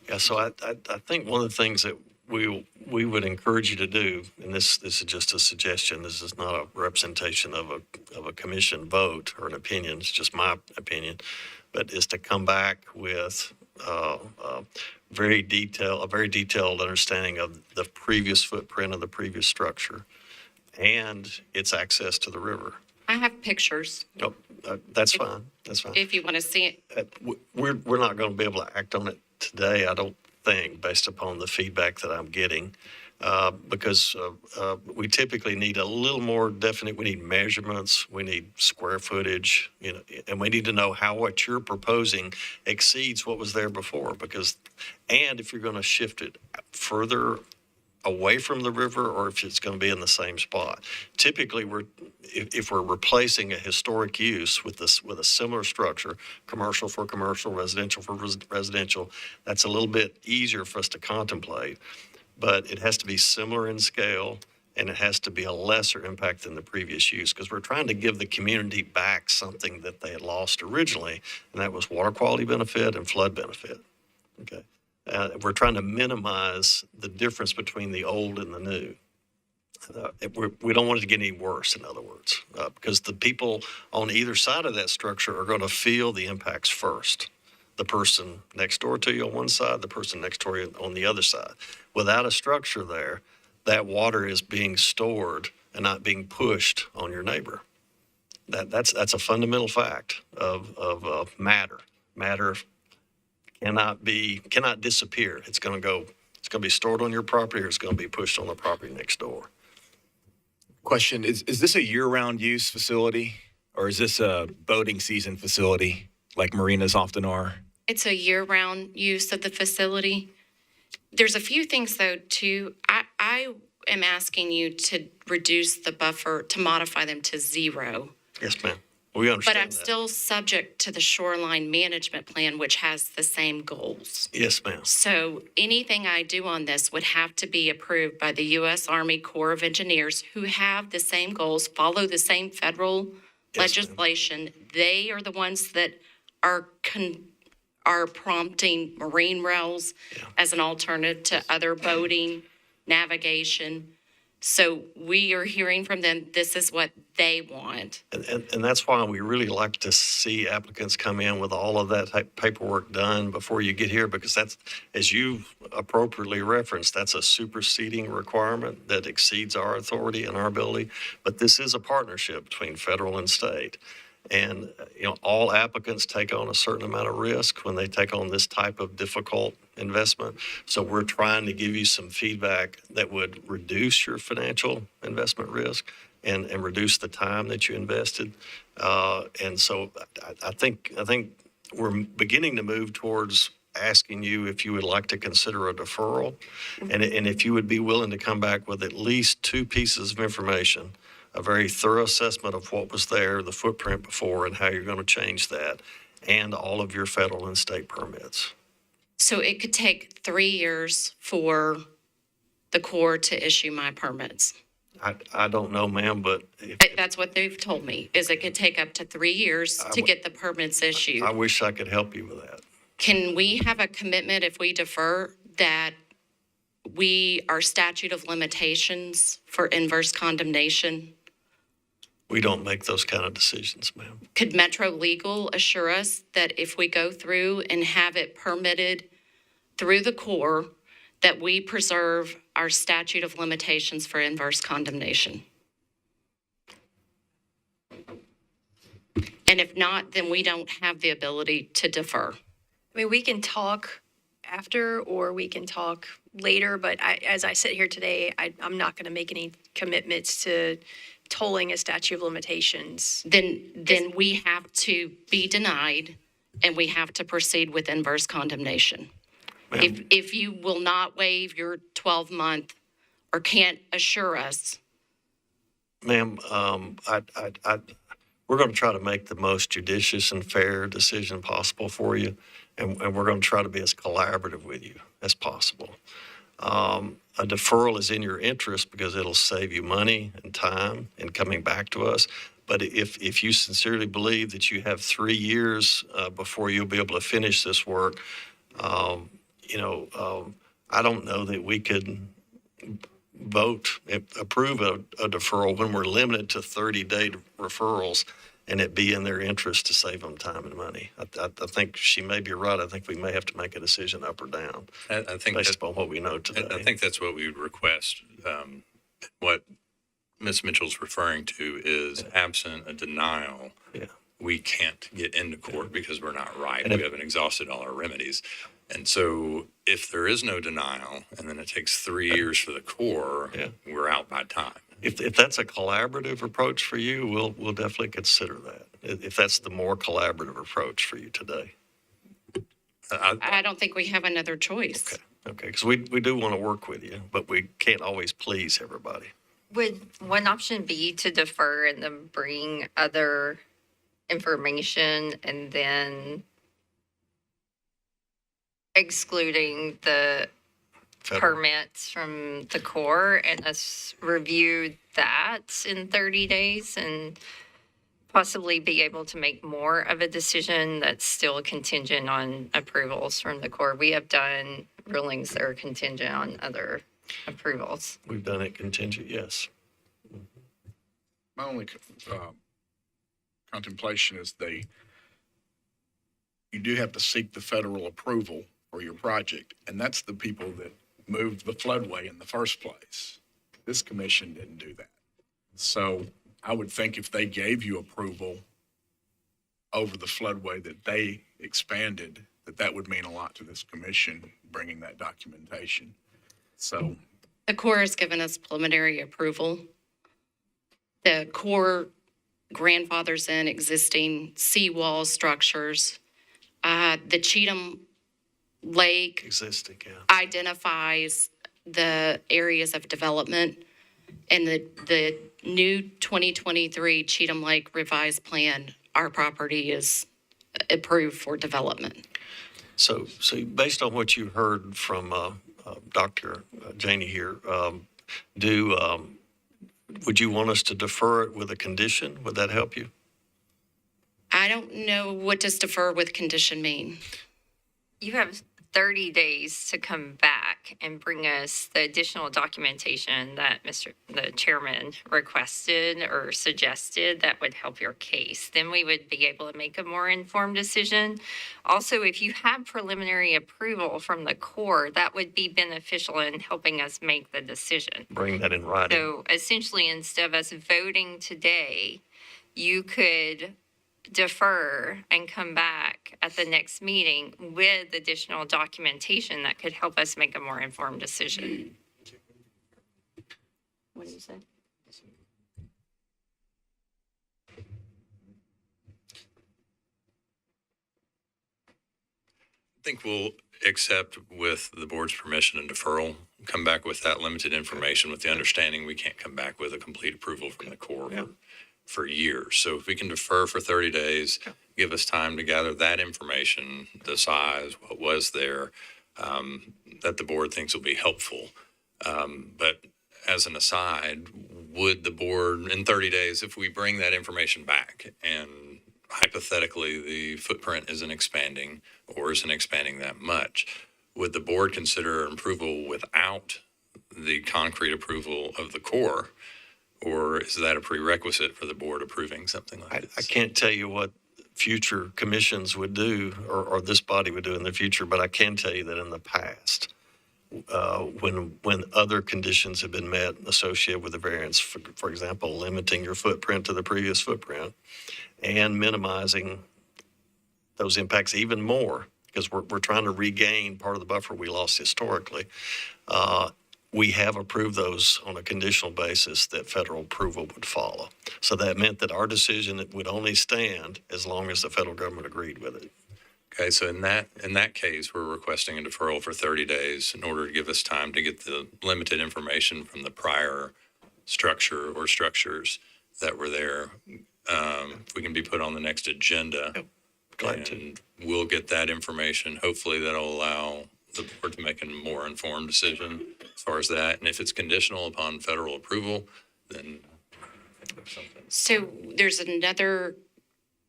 Yeah, so I think one of the things that we would encourage you to do, and this is just a suggestion. This is not a representation of a commission vote or an opinion. It's just my opinion, but is to come back with a very detailed understanding of the previous footprint of the previous structure and its access to the river. I have pictures Oh, that's fine. That's fine. if you want to see it. We're not going to be able to act on it today, I don't think, based upon the feedback that I'm getting, because we typically need a little more definite. We need measurements, we need square footage, and we need to know how what you're proposing exceeds what was there before. And if you're going to shift it further away from the river, or if it's going to be in the same spot. Typically, if we're replacing a historic use with a similar structure, commercial for commercial, residential for residential, that's a little bit easier for us to contemplate. But it has to be similar in scale, and it has to be a lesser impact than the previous use, because we're trying to give the community back something that they had lost originally, and that was water quality benefit and flood benefit. Okay. We're trying to minimize the difference between the old and the new. We don't want it to get any worse, in other words, because the people on either side of that structure are going to feel the impacts first. The person next door to you on one side, the person next door to you on the other side. Without a structure there, that water is being stored and not being pushed on your neighbor. That's a fundamental fact of matter. Matter cannot disappear. It's going to be stored on your property, or it's going to be pushed on the property next door. Question, is this a year-round use facility, or is this a boating season facility like marinas often are? It's a year-round use of the facility. There's a few things, though, too. I am asking you to reduce the buffer, to modify them to 0. Yes, ma'am. We understand But I'm that. still subject to the shoreline management plan, which has the same goals. Yes, ma'am. So anything I do on this would have to be approved by the U.S. Army Corps of Engineers, who have the same goals, follow the same federal Yes, ma'am. legislation. They are the ones that are prompting marine rails as an alternative to other boating, navigation. So we are hearing from them, this is what they want. And that's why we really like to see applicants come in with all of that type paperwork done before you get here, because that's, as you appropriately referenced, that's a superseding requirement that exceeds our authority and our ability. But this is a partnership between federal and state. And, all applicants take on a certain amount of risk when they take on this type of difficult investment. So we're trying to give you some feedback that would reduce your financial investment risk and reduce the time that you invested. And so I think we're beginning to move towards asking you if you would like to consider a deferral, and if you would be willing to come back with at least 2 pieces of information, a very thorough assessment of what was there, the footprint before, and how you're going to change that, and all of your federal and state permits. So it could take 3 years for the Corps to issue my permits. I don't know, ma'am, but That's what they've told me, is it could take up to 3 years to get the permits issued. I wish I could help you with that. Can we have a commitment, if we defer, that our statute of limitations for inverse condemnation? We don't make those kind of decisions, ma'am. Could Metro Legal assure us that if we go through and have it permitted through the Corps, that we preserve our statute of limitations for inverse condemnation? And if not, then we don't have the ability to defer. I mean, we can talk after, or we can talk later, but as I sit here today, I'm not going to make any commitments to tolling a statute of limitations. Then we have to be denied, and we have to proceed with inverse condemnation. If you will not waive your 12-month or can't assure us. Ma'am, we're going to try to make the most judicious and fair decision possible for you, and we're going to try to be as collaborative with you as possible. A deferral is in your interest because it'll save you money and time in coming back to us. But if you sincerely believe that you have 3 years before you'll be able to finish this work, I don't know that we could approve a deferral when we're limited to 30-day referrals and it be in their interest to save them time and money. I think she may be right. I think we may have to make a decision up or down I think based that, upon what we know today. I think that's what we would request. What Ms. Mitchell's referring to is absent a denial. Yeah. We can't get into court because we're not right. And We haven't exhausted all our remedies. And so if there is no denial and then it takes 3 years for the core, Yeah. we're out by time. If that's a collaborative approach for you, we'll definitely consider that. If that's the more collaborative approach for you today. I don't think we have another choice. Okay, because we do want to work with you, but we can't always please everybody. Would one option be to defer and then bring other information and then excluding the Federal. permits from the Corps and us review that in 30 days and possibly be able to make more of a decision that's still contingent on approvals from the Corps? We have done rulings that are contingent on other approvals. We've done it contingent, yes. My only contemplation is you do have to seek the federal approval for your project, and that's the people that moved the floodway in the first place. This commission didn't do that. So I would think if they gave you approval over the floodway that they expanded, that would mean a lot to this commission, bringing that documentation. So The Corps has given us preliminary approval. The Corps grandfathers in existing seawall structures. The Cheatham Lake Existing, yeah. identifies the areas of development, and the new 2023 Cheatham Lake revised plan, our property is approved for development. So based on what you heard from Dr. Janey here, would you want us to defer it with a condition? Would that help you? I don't know, what does defer with condition mean? You have 30 days to come back and bring us the additional documentation that the chairman requested or suggested that would help your case. Then we would be able to make a more informed decision. Also, if you have preliminary approval from the Corps, that would be beneficial in helping us make the decision. Bring that in writing. So essentially, instead of us voting today, you could defer and come back at the next meeting with additional documentation that could help us make a more informed decision. What do you say? I think we'll accept with the board's permission and deferral, come back with that limited information with the understanding we can't come back with a complete approval from the Corps for years. So if we can defer for 30 days, give us time to gather that information, the size, what was there, that the board thinks will be helpful. But as an aside, would the board in 30 days, if we bring that information back and hypothetically the footprint isn't expanding or isn't expanding that much, would the board consider approval without the concrete approval of the Corps? Or is that a prerequisite for the board approving something like this? I can't tell you what future commissions would do or this body would do in the future, but I can tell you that in the past, when other conditions have been met associated with the variance, for example, limiting your footprint to the previous footprint and minimizing those impacts even more, because we're trying to regain part of the buffer we lost historically, we have approved those on a conditional basis that federal approval would follow. So that meant that our decision would only stand as long as the federal government agreed with it. Okay, so in that case, we're requesting a deferral for 30 days in order to give us time to get the limited information from the prior structure or structures that were there. If we can be put on the next agenda, Glad to. and we'll get that information. Hopefully that'll allow the board to make a more informed decision as far as that. And if it's conditional upon federal approval, then something. So there's another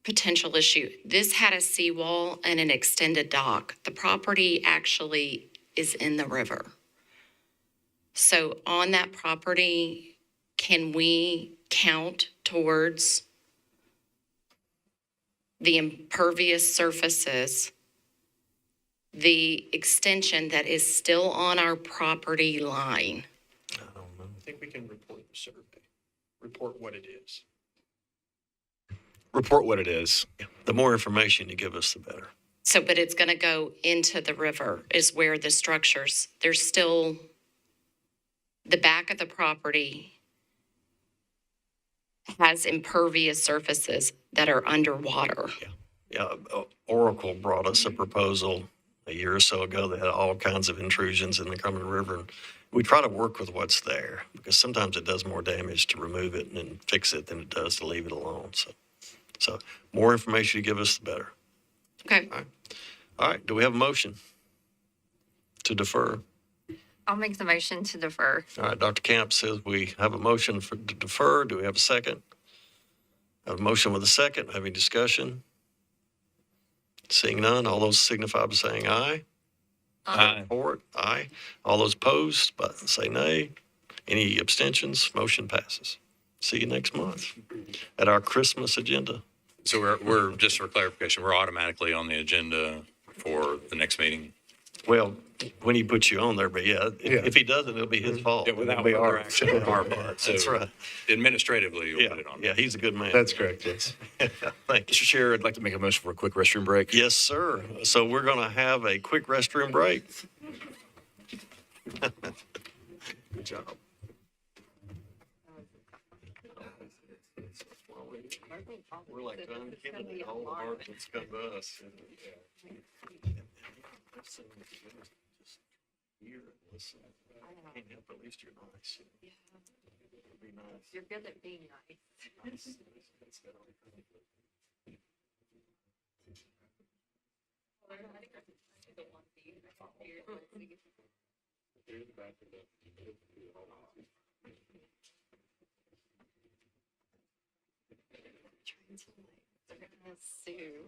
potential issue. This had a seawall and an extended dock. The property actually is in the river. So on that property, can we count towards the impervious surfaces, the extension that is still on our property line? I think we can report the survey, report what it is. Report what it is. The more information you give us, the better. So, but it's going to go into the river is where the structures, there's still the back of the property has impervious surfaces that are underwater. Yeah, Oracle brought us a proposal a year or so ago that had all kinds of intrusions in the Cumberland River. And we try to work with what's there because sometimes it does more damage to remove it and fix it than it does to leave it alone. So more information you give us, the better. Okay. All right, do we have a motion to defer? I'll make the motion to defer. All right, Dr. Camp says we have a motion to defer. Do we have a second? Have a motion with a second. Have any discussion? Seeing none, all those signify by saying aye. Aye. For it, aye. All those opposed, but say nay. Any abstentions? Motion passes. See you next month at our Christmas agenda. So we're just for clarification, we're automatically on the agenda for the next meeting. Well, when he puts you on there, but yeah, Yeah. if he doesn't, it'll be his fault. Yeah, without It'll be further ours. action on our part. So That's right. administratively, you'll Yeah, put it on. yeah, he's a good man. That's correct, yes. Thank you. Mr. Chair, I'd like to make a motion for a quick restroom break. Yes, sir. So we're going to have a quick restroom break. Good job. We're like John Kennedy, all the heart that's come to us. Just hear and listen. Can't help, at least you're nice. Be nice. You're good at being nice. Sue.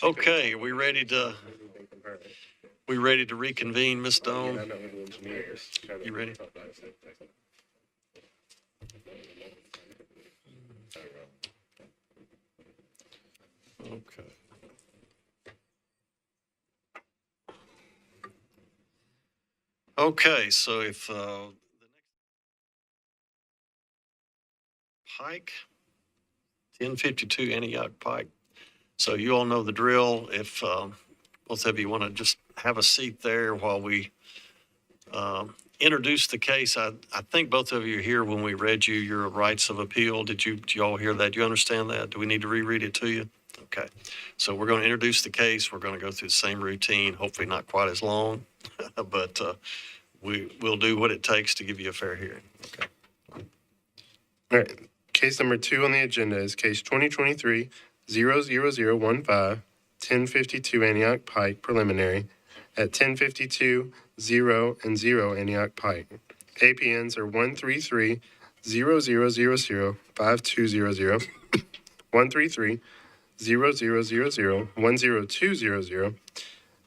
Okay, are we ready to reconvene, Ms. Doan? You ready? Okay. Okay, so if the next Pike, 1052 Antioch Pike. So you all know the drill. If both of you want to just have a seat there while we introduce the case. I think both of you are here when we read you your rights of appeal. Did you all hear that? Do you understand that? Do we need to reread it to you? Okay. So we're going to introduce the case. We're going to go through the same routine, hopefully not quite as long, but we'll do what it takes to give you a fair hearing. Okay. All right. Case number 2 on the agenda is case 2023-00015, 1052 Antioch Pike preliminary at 1052 0 and 0 Antioch Pike. APNs are 133 0000 5200, 133 0000 10200,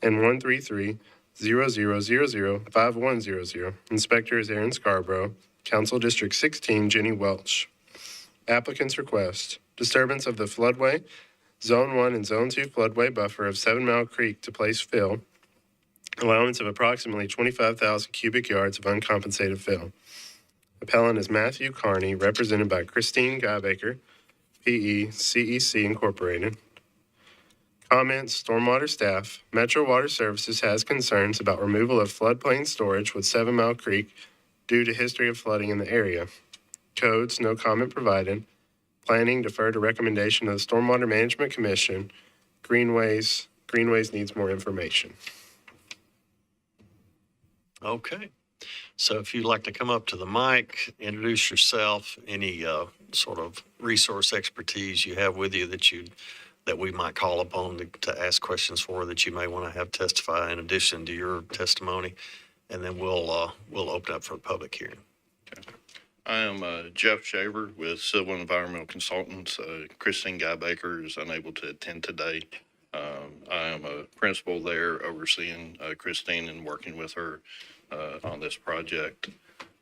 and 133 0000 5100. Inspector is Aaron Scarborough. Council District 16, Jenny Welch. Applicant's request: disturbance of the floodway, Zone 1 and Zone 2 floodway buffer of 7 Mile Creek to place fill, allowance of approximately 25,000 cubic yards of uncompensated fill. Appellant is Matthew Carney, represented by Christine Guybaker, PE, CEC Incorporated. Comments: Stormwater staff. Metro Water Services has concerns about removal of floodplain storage with 7 Mile Creek due to history of flooding in the area. Codes, no comment provided. Planning, defer to recommendation of the Stormwater Management Commission. Greenways needs more information. Okay. So if you'd like to come up to the mic, introduce yourself, any sort of resource expertise you have with you that we might call upon to ask questions for, that you may want to have testify in addition to your testimony, and then we'll open up for a public hearing. I am Jeff Shaver with Civil and Environmental Consultants. Christine Guybaker is unable to attend today. I am a principal there overseeing Christine and working with her on this project.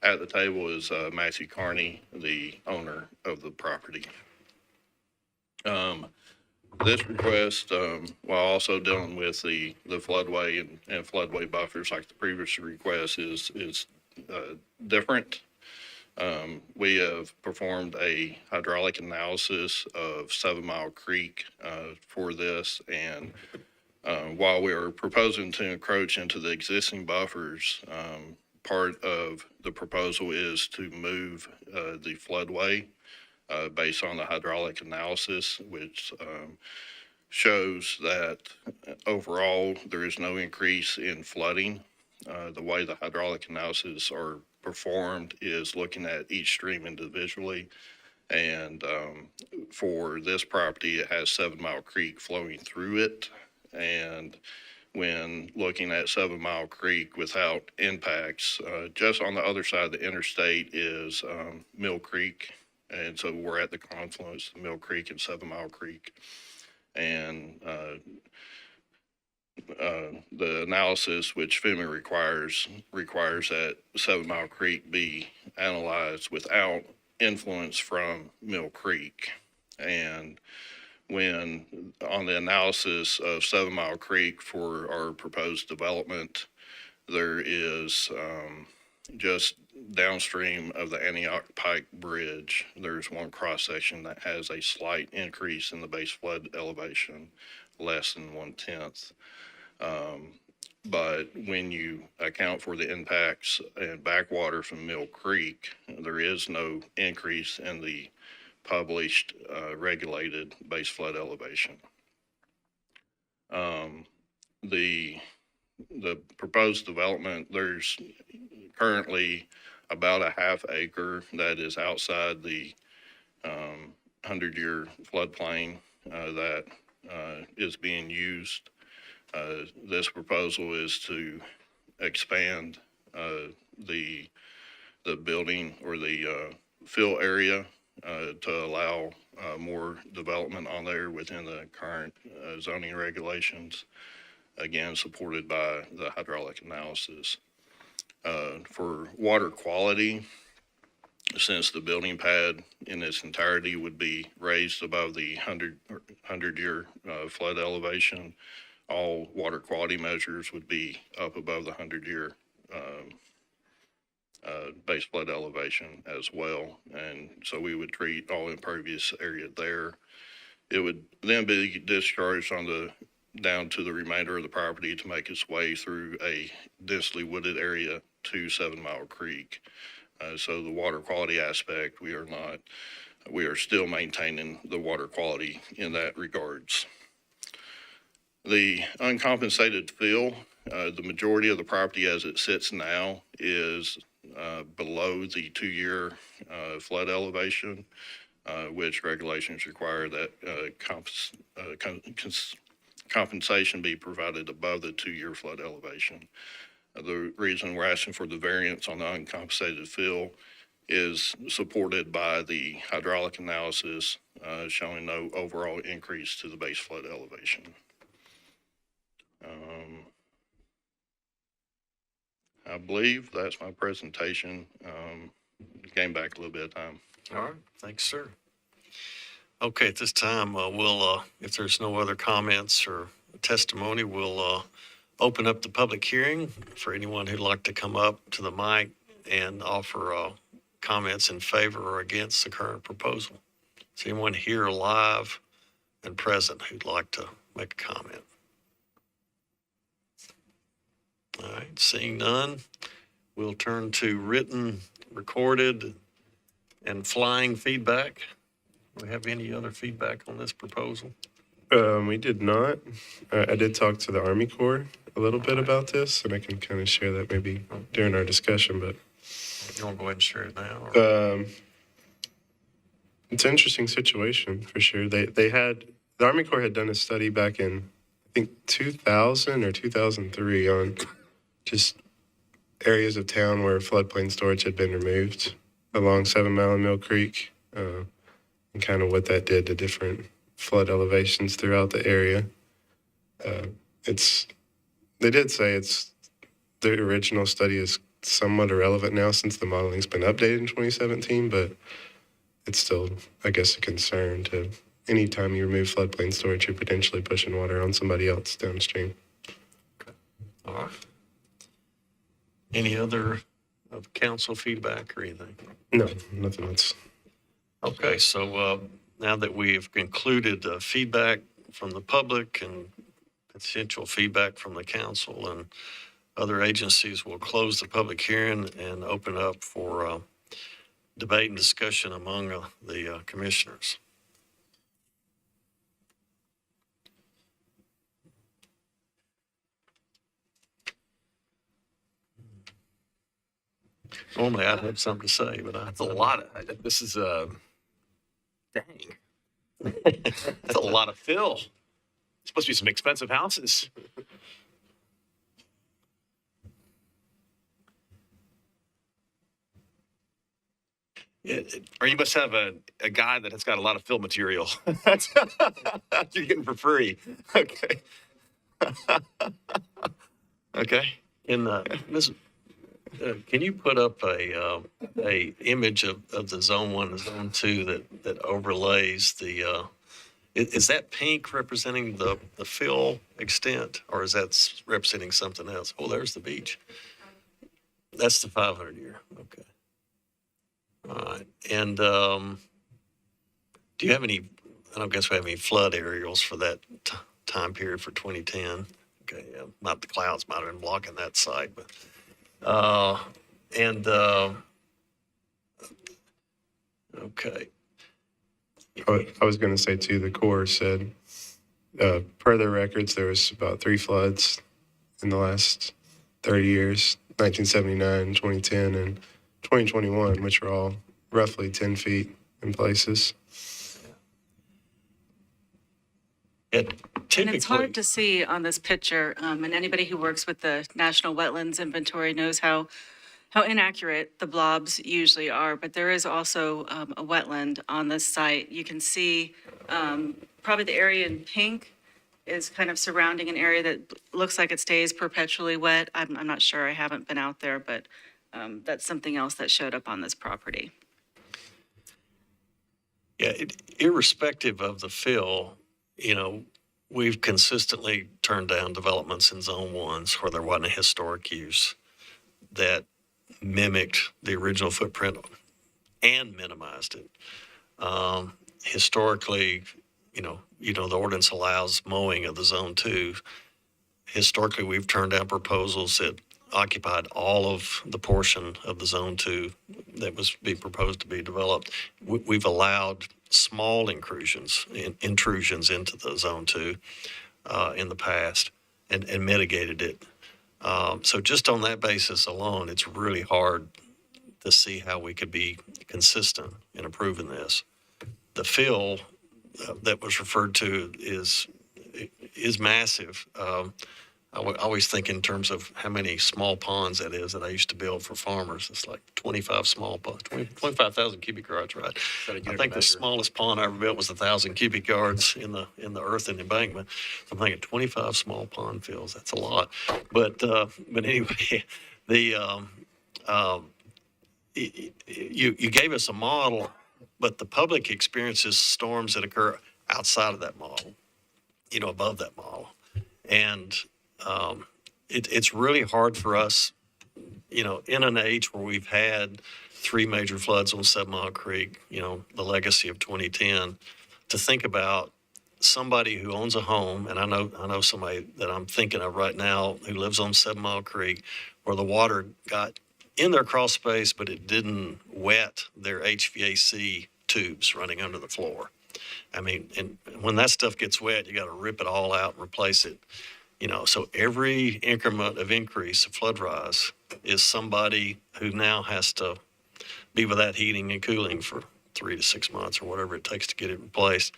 At the table is Matthew Carney, the owner of the property. This request, while also dealing with the floodway and floodway buffers like the previous request, is different. We have performed a hydraulic analysis of 7 Mile Creek for this, and while we are proposing to encroach into the existing buffers, part of the proposal is to move the floodway based on the hydraulic analysis, which shows that overall there is no increase in flooding. The way the hydraulic analysis are performed is looking at each stream individually, and for this property it has 7 Mile Creek flowing through it, and when looking at 7 Mile Creek without impacts, just on the other side of the interstate is Mill Creek, and so we're at the confluence of Mill Creek and 7 Mile Creek, and the analysis which FEMA requires that 7 Mile Creek be analyzed without influence from Mill Creek. And when on the analysis of 7 Mile Creek for our proposed development, there is just downstream of the Antioch Pike Bridge, there's one cross section that has a slight increase in the base flood elevation, less than 1/10. But when you account for the impacts and backwater from Mill Creek, there is no increase in the published regulated base flood elevation. The proposed development, there's currently about a half acre that is outside the 100-year floodplain that is being used. This proposal is to expand the building or the fill area to allow more development on there within the current zoning regulations, again, supported by the hydraulic analysis. For water quality, since the building pad in its entirety would be raised above the 100-year flood elevation, all water quality measures would be up above the 100-year base flood elevation as well. And so we would treat all impervious area there. It would then be discharged down to the remainder of the property to make its way through a densely wooded area to 7 Mile Creek. So the water quality aspect, we are still maintaining the water quality in that regards. The uncompensated fill, the majority of the property as it sits now is below the 2-year flood elevation, which regulations require that compensation be provided above the 2-year flood elevation. The reason we're asking for the variance on the uncompensated fill is supported by the hydraulic analysis showing no overall increase to the base flood elevation. I believe that's my presentation. Came back a little bit of time. All right, thanks, sir. Okay, at this time, we'll, if there's no other comments or testimony, we'll open up the public hearing for anyone who'd like to come up to the mic and offer comments in favor or against the current proposal. Is anyone here live and present who'd like to make a comment? All right, seeing none, we'll turn to written, recorded, and flying feedback. Do we have any other feedback on this proposal? We did not. I did talk to the Army Corps a little bit about this, and I can kind of share that maybe during our discussion, but You want to go ahead and share it now? Or? It's an interesting situation for sure. The Army Corps had done a study back in, I think, 2000 or 2003 on just areas of town where floodplain storage had been removed along 7 Mile and Mill Creek, and kind of what that did to different flood elevations throughout the area. They did say the original study is somewhat irrelevant now since the modeling's been updated in 2017, but it's still, I guess, a concern to anytime you remove floodplain storage, you're potentially pushing water on somebody else downstream. All right. Any other council feedback or anything? No, nothing else. Okay, so now that we've concluded feedback from the public and potential feedback from the council and other agencies, we'll close the public hearing and open up for debate and discussion among the commissioners. Normally I'd have something to say, but That's a lot of, this is dang. That's a lot of fill. It's supposed to be some expensive houses. Or you must have a guy that has got a lot of fill material. That's you're getting for free. Okay. Okay. Can you put up a image of the zone 1 and zone 2 that overlays the is that pink representing the fill extent, or is that representing something else? Oh, there's the beach. That's the 500 year. Okay. All right. And do you have any, I don't guess we have any flood aerials for that time period for 2010? Okay. Yeah. Not the clouds might have been blocking that site, but okay. I was going to say too, the Corps said, per their records, there was about 3 floods in the last 30 years, 1979, 2010, and 2021, which are all roughly 10 feet in places. And it's hard to see on this picture, and anybody who works with the National Wetlands Inventory knows how how inaccurate the blobs usually are, but there is also a wetland on this site. You can see probably the area in pink is kind of surrounding an area that looks like it stays perpetually wet. I'm not sure, I haven't been out there, but that's something else that showed up on this property. Yeah, irrespective of the fill, we've consistently turned down developments in Zone 1s where there wasn't a historic use that mimicked the original footprint and minimized it. Historically, the ordinance allows mowing of the Zone 2. Historically, we've turned down proposals that occupied all of the portion of the Zone 2 that was being proposed to be developed. We've allowed small intrusions into the Zone 2 in the past and mitigated it. So just on that basis alone, it's really hard to see how we could be consistent in approving this. The fill that was referred to is massive. I always think in terms of how many small ponds that is that I used to build for farmers. It's like 25 small ponds, 25,000 cubic yards, right? I think the smallest pond I ever built was 1,000 cubic yards in the earth and embankment. So I'm thinking 25 small pond fills. That's a lot. But anyway, you gave us a model, but the public experiences storms that occur outside of that model, above that model. And it's really hard for us, in an age where we've had 3 major floods on 7 Mile Creek, the legacy of 2010, to think about somebody who owns a home, and I know somebody that I'm thinking of right now who lives on 7 Mile Creek, where the water got in their crawl space, but it didn't wet their HVAC tubes running under the floor. I mean, and when that stuff gets wet, you got to rip it all out and replace it. So every increment of increase of flood rise is somebody who now has to be without heating and cooling for 3 to 6 months or whatever it takes to get it replaced,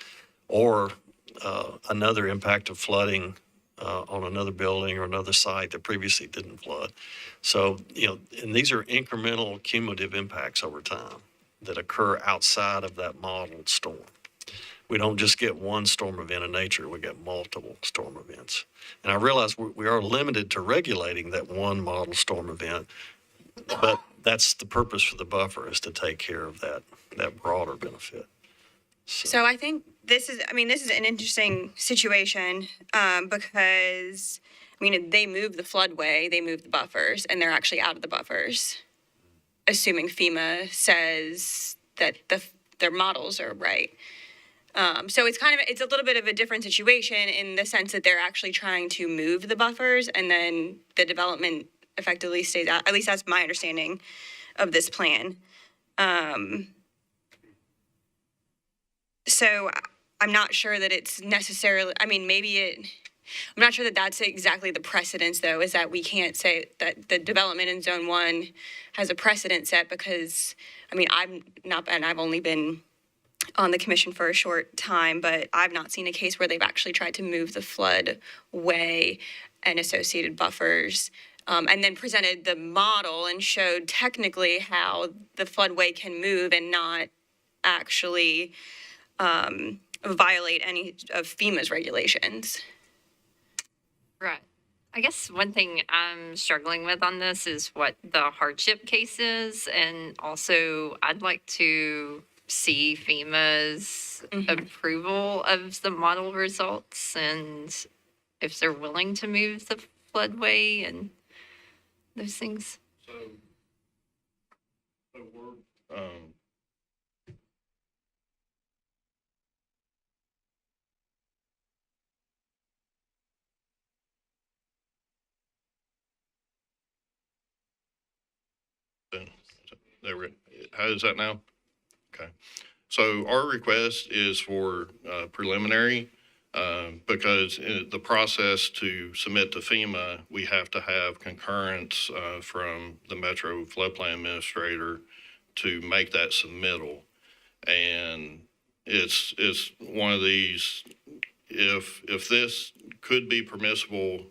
or another impact of flooding on another building or another site that previously didn't flood. So, and these are incremental cumulative impacts over time that occur outside of that modeled storm. We don't just get one storm event in nature, we get multiple storm events. And I realize we are limited to regulating that one model storm event, but that's the purpose for the buffer, is to take care of that broader benefit. So I think this is an interesting situation because, they move the floodway, they move the buffers, and they're actually out of the buffers, assuming FEMA says that their models are right. So it's a little bit of a different situation in the sense that they're actually trying to move the buffers, and then the development effectively stays out. At least that's my understanding of this plan. So I'm not sure that it's necessarily, I'm not sure that that's exactly the precedence, though, is that we can't say that the development in Zone 1 has a precedent set because, I've only been on the commission for a short time, but I've not seen a case where they've actually tried to move the floodway and associated buffers, and then presented the model and showed technically how the floodway can move and not actually violate any of FEMA's regulations. Right. I guess one thing I'm struggling with on this is what the hardship case is. And also, I'd like to see FEMA's approval of the model results and if they're willing to move the floodway and those things. So we're, there we go. How is that now? Okay. So our request is for preliminary because the process to submit to FEMA, we have to have concurrence from the Metro Floodplain Administrator to make that submittal. And it's one of these, if this could be permissible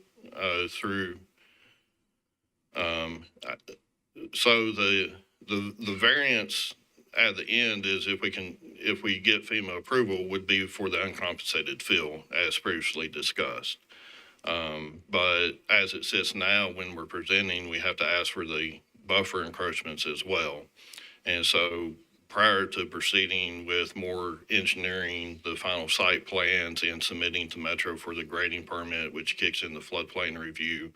through So the variance at the end is if we get FEMA approval, would be for the uncompensated fill as previously discussed. But as it sits now, when we're presenting, we have to ask for the buffer encroachments as well. And so prior to proceeding with more engineering, the final site plans and submitting to Metro for the grading permit, which kicks in the floodplain review,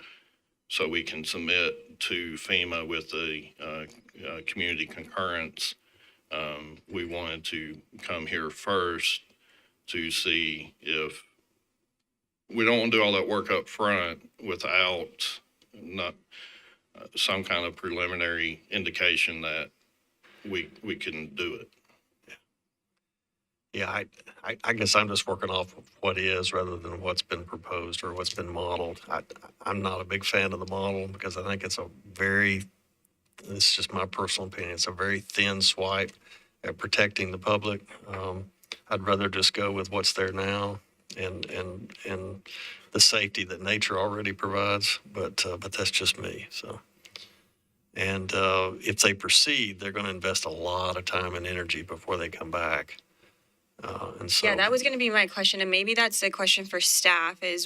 so we can submit to FEMA with the community concurrence. We wanted to come here first to see if we don't want to do all that work up front without not some kind of preliminary indication that we can do it. Yeah, I guess I'm just working off of what is rather than what's been proposed or what's been modeled. I'm not a big fan of the model because I think it's this is just my personal opinion, it's a very thin swipe at protecting the public. I'd rather just go with what's there now and the safety that nature already provides, but that's just me, so. And if they proceed, they're going to invest a lot of time and energy before they come back. And so, Yeah, that was going to be my question, and maybe that's a question for staff, is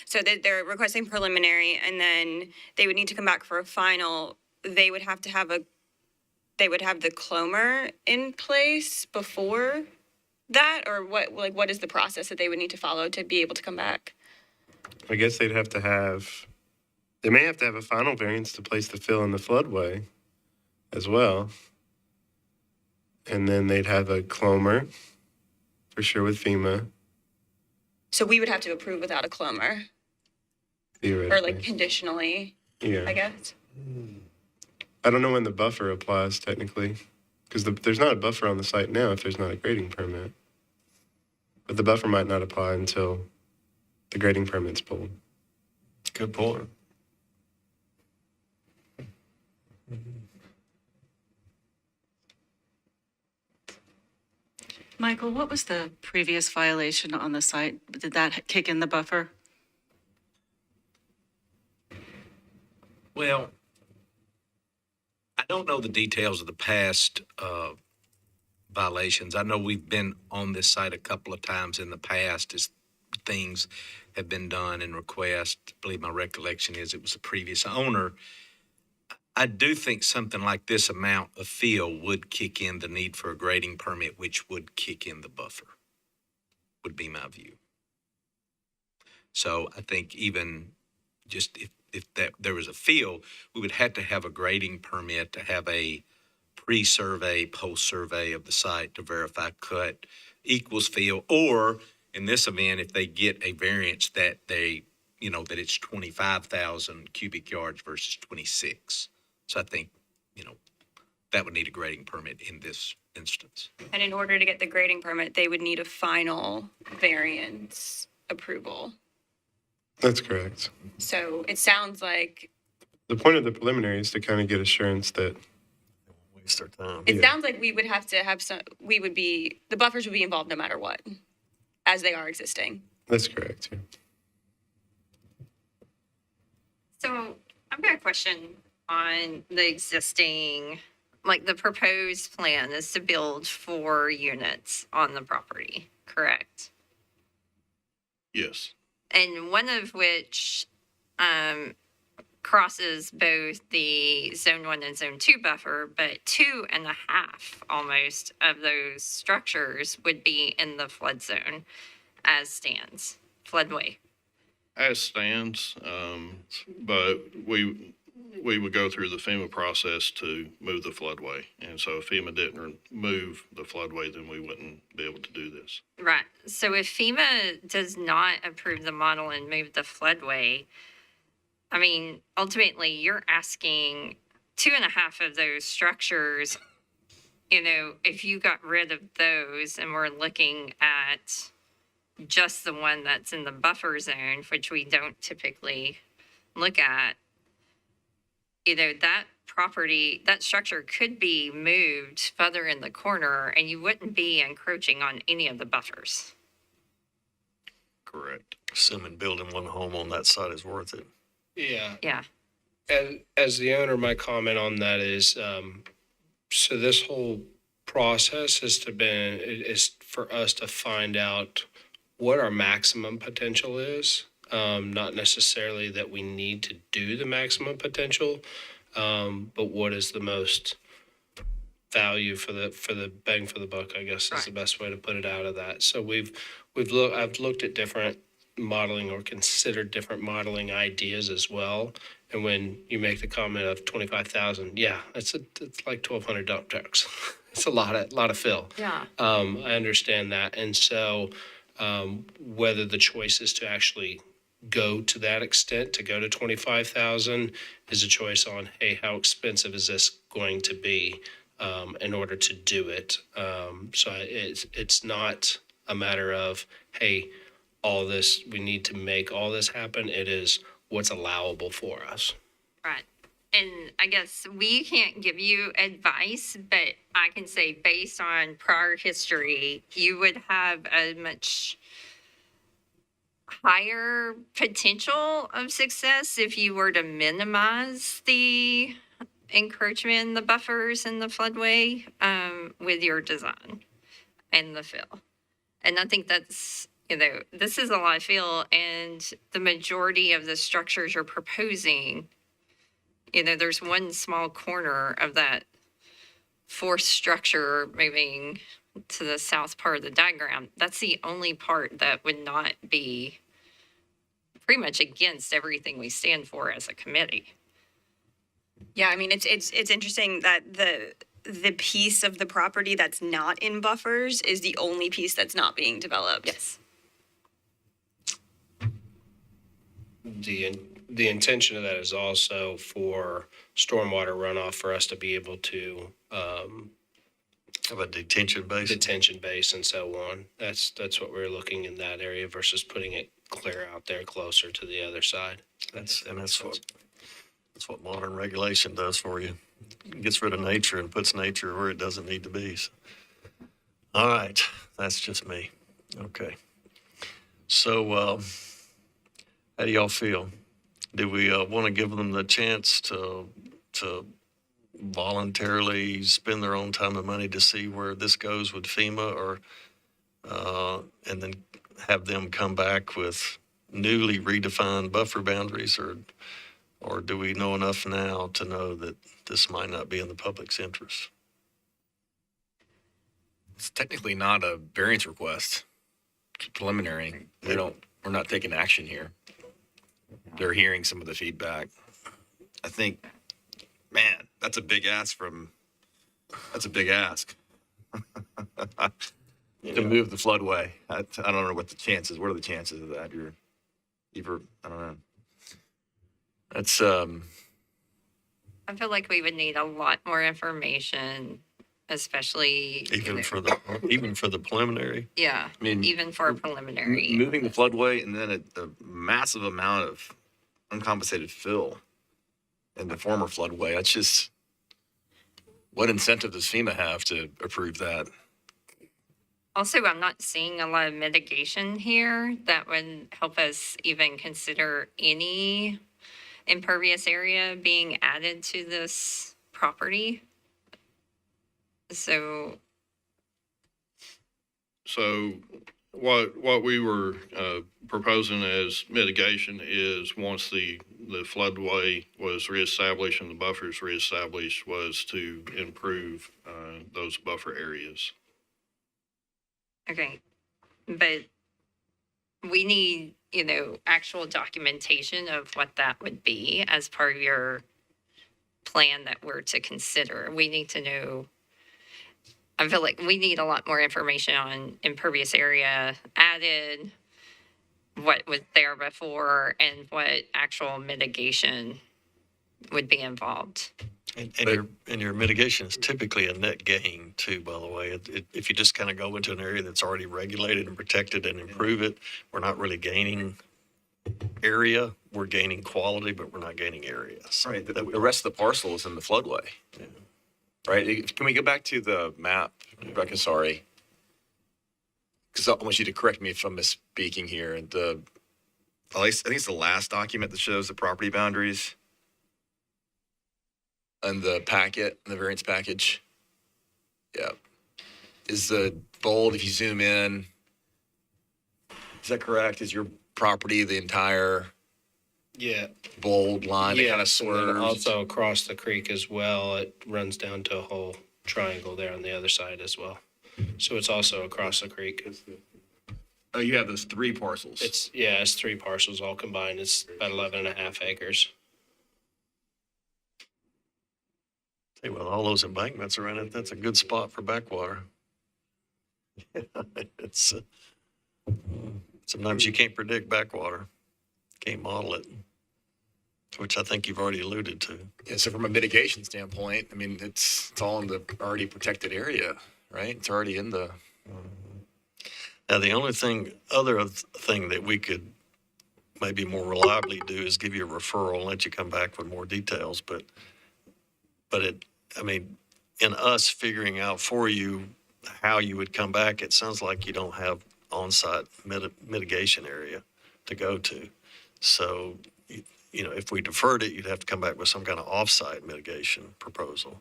so that they're requesting preliminary, and then they would need to come back for a final. They would have to have the clomer in place before that, or what is the process that they would need to follow to be able to come back? I guess they may have to have a final variance to place the fill in the floodway as well. And then they'd have a clomer, for sure, with FEMA, So we would have to approve without a clomer, or theoretically. conditionally, I Yeah. guess. I don't know when the buffer applies technically, because there's not a buffer on the site now if there's not a grading permit. But the buffer might not apply until the grading permit's pulled. good point. Michael, what was the previous violation on the site? Did that kick in the buffer? Well, I don't know the details of the past violations. I know we've been on this site a couple of times in the past as things have been done in request. I believe my recollection is it was a previous owner. I do think something like this amount of fill would kick in the need for a grading permit, which would kick in the buffer, would be my view. So I think even just if there was a fill, we would have to have a grading permit to have a pre-survey, post-survey of the site to verify cut equals fill, or in this event, if they get a variance that that it's 25,000 cubic yards versus 26. So I think, that would need a grading permit in this instance. And in order to get the grading permit, they would need a final variance approval. That's correct. So it sounds like, The point of the preliminary is to kind of get assurance that, Waste their time. it sounds like we would have to have the buffers would be involved no matter what, as they are existing. that's correct. Yeah. So I've got a question on the existing, like the proposed plan is to build 4 units on the property, correct? Yes. And one of which crosses both the Zone 1 and Zone 2 buffer, but 2.5 almost of those structures would be in the flood zone as stands, floodway. As stands, but we would go through the FEMA process to move the floodway. And so if FEMA didn't move the floodway, then we wouldn't be able to do this. Right. So if FEMA does not approve the model and move the floodway, I mean, ultimately, you're asking 2.5 of those structures, if you got rid of those and we're looking at just the one that's in the buffer zone, which we don't typically look at, that property, that structure could be moved further in the corner and you wouldn't be encroaching on any of the buffers. Correct. Assuming building one home on that site is worth it. Yeah. Yeah. as the owner, my comment on that is, so this whole process is for us to find out what our maximum potential is. Not necessarily that we need to do the maximum potential, but what is the most value for the bang for the buck, I guess is the best way to put it out of that. So I've looked at different modeling or considered different modeling ideas as well. And when you make the comment of 25,000, yeah, it's like 1,200 dump trucks. It's a lot of fill. Yeah. I understand that. And so whether the choice is to actually go to that extent, to go to 25,000, is a choice on, hey, how expensive is this going to be in order to do it? So it's not a matter of, hey, all this, we need to make all this happen. It is what's allowable for us. Right. And I guess we can't give you advice, but I can say based on prior history, you would have a much higher potential of success if you were to minimize the encroachment, the buffers and the floodway with your design and the fill. And I think that's, this is a lot of fill, and the majority of the structures you're proposing, there's one small corner of that fourth structure moving to the south part of the diagram. That's the only part that would not be pretty much against everything we stand for as a committee. Yeah, I mean, it's interesting that the piece of the property that's not in buffers is the only piece that's not being developed. Yes. The intention of that is also for stormwater runoff, for us to be able to Have a detention base. And so on. That's what we're looking in that area versus putting it clear out there closer to the other side. That's what modern regulation does for you. It gets rid of nature and puts nature where it doesn't need to be. So. All right, that's just me. Okay. So, how do y'all feel? Do we want to give them the chance to voluntarily spend their own time and money to see where this goes with FEMA, or and then have them come back with newly redefined buffer boundaries, or do we know enough now to know that this might not be in the public's interest? It's technically not a variance request. It's preliminary. We're not taking action here. They're hearing some of the feedback. I think, man, that's a big ask. To move the floodway. I don't know what the chances. What are the chances of that? I don't know. That's I feel like we would need a lot more information, especially even for the preliminary. Yeah, I mean, even for a preliminary. moving the floodway and then a massive amount of uncompensated fill in the former floodway. That's just, what incentive does FEMA have to approve that? Also, I'm not seeing a lot of mitigation here that would help us even consider any impervious area being added to this property. So what we were proposing as mitigation is, once the floodway was reestablished and the buffers reestablished, was to improve those buffer areas. okay, but we need, actual documentation of what that would be as part of your plan that we're to consider. We need to know, I feel like we need a lot more information on impervious area added, what was there before, and what actual mitigation would be involved. And your mitigation is typically a net gain too, by the way. If you just kind of go into an area that's already regulated and protected and improve it, we're not really gaining area. We're gaining quality, but we're not gaining area. So Right. The rest of the parcel is in the floodway. Yeah. Right. Can we go back to the map, Rebecca? Sorry. Because I want you to correct me if I'm misspeaking here. And I think it's the last document that shows the property boundaries. on the packet, in the variance package. Yeah. Is the bold, if you zoom in, is that correct? Is your property the entire Yeah. bold line that kind of Yes, and then swerves? also across the creek as well, it runs down to a whole triangle there on the other side as well. So it's also across the creek. Oh, you have those 3 parcels. It's 3 parcels all combined. It's about 11.5 acres. Hey, well, all those embankments are in it. That's a good spot for backwater. It's, sometimes you can't predict backwater. Can't model it, which I think you've already alluded to. Yeah, so from a mitigation standpoint, I mean, it's all in the already protected area, right? It's already in the. Now, the only other thing that we could maybe more reliably do is give you a referral and let you come back with more details. But in us figuring out for you how you would come back, it sounds like you don't have on-site mitigation area to go to. So, if we deferred it, you'd have to come back with some kind of off-site mitigation proposal.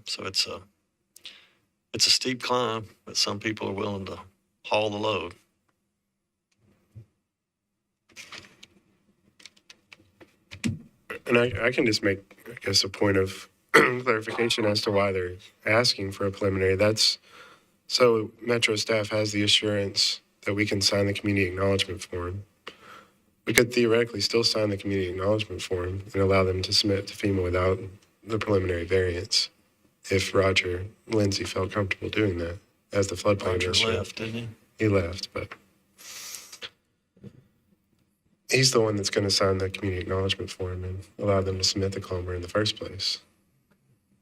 So it's a steep climb, but some people are willing to haul the load. And I can just make, I guess, a point of clarification as to why they're asking for a preliminary. That's so Metro staff has the assurance that we can sign the community acknowledgement form. We could theoretically still sign the community acknowledgement form and allow them to submit to FEMA without the preliminary variance if Roger Lindsay felt comfortable doing that as the floodplain Roger administrator. left, didn't he? He left, but he's the one that's going to sign the community acknowledgement form and allow them to submit the CLOMR in the first place,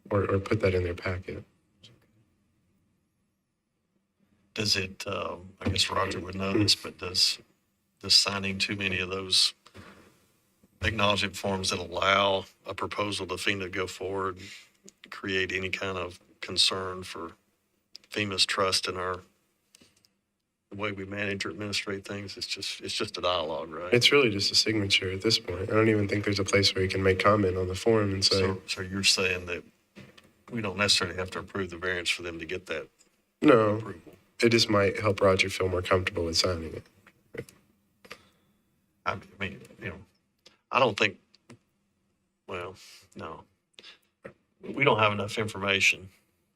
or put that in their packet. Does it, I guess Roger would know this, but does signing too many of those acknowledgement forms that allow a proposal to FEMA to go forward create any kind of concern for FEMA's trust in the way we manage or administrate things? It's just a dialogue, right? It's really just a signature at this point. I don't even think there's a place where you can make comment on the form and say, So you're saying that we don't necessarily have to approve the variance for them to get that no, approval? it just might help Roger feel more comfortable with signing it. I mean, I don't think, well, no. We don't have enough information.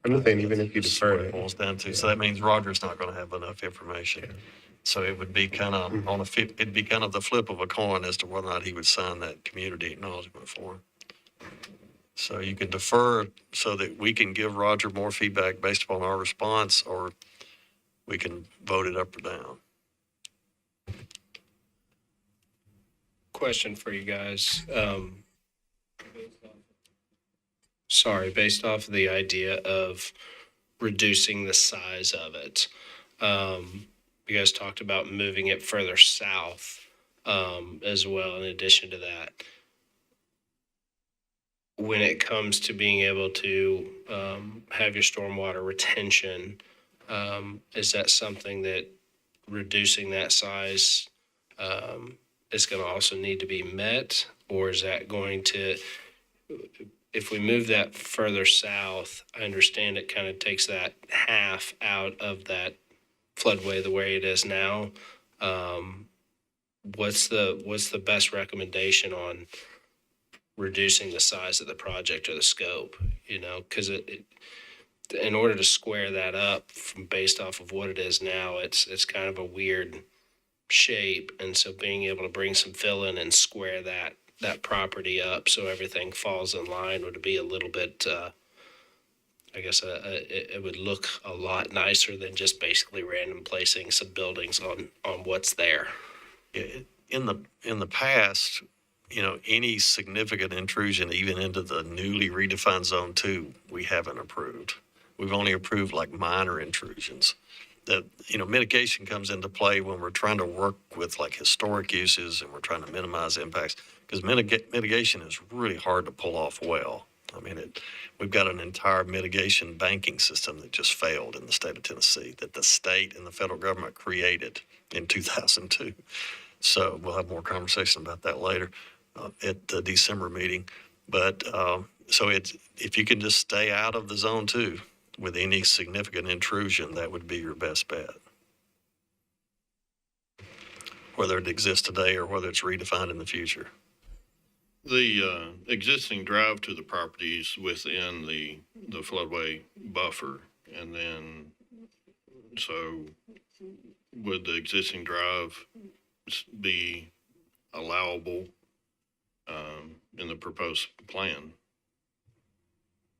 I'm just saying, even if you That's defer what it it, boils down to. So that means Roger's not going to have enough information. So it would be kind of it'd be kind of the flip of a coin as to whether or not he would sign that community acknowledgement form. So you can defer so that we can give Roger more feedback based upon our response, or we can vote it up or down. Question for you guys. Based off of the idea of reducing the size of it. You guys talked about moving it further south as well, in addition to that. When it comes to being able to have your stormwater retention, is that something that reducing that size is going to also need to be met? Or is that going to, if we move that further south, I understand it kind of takes that half out of that floodway the way it is now. What's the best recommendation on reducing the size of the project or the scope? Because in order to square that up from based off of what it is now, it's kind of a weird shape. And so being able to bring some fill in and square that property up so everything falls in line would be a little bit, I guess it would look a lot nicer than just basically random placing some buildings on what's there. In the past, any significant intrusion, even into the newly redefined Zone 2, we haven't approved. We've only approved like minor intrusions. That, mitigation comes into play when we're trying to work with like historic uses and we're trying to minimize impacts, because mitigation is really hard to pull off well. I mean, we've got an entire mitigation banking system that just failed in the state of Tennessee, that the state and the federal government created in 2002. So we'll have more conversation about that later at the December meeting. But So if you can just stay out of the zone 2 with any significant intrusion, that would be your best bet. Whether it exists today or whether it's redefined in the future. The existing drive to the properties within the floodway buffer, and then, so would the existing drive be allowable in the proposed plan?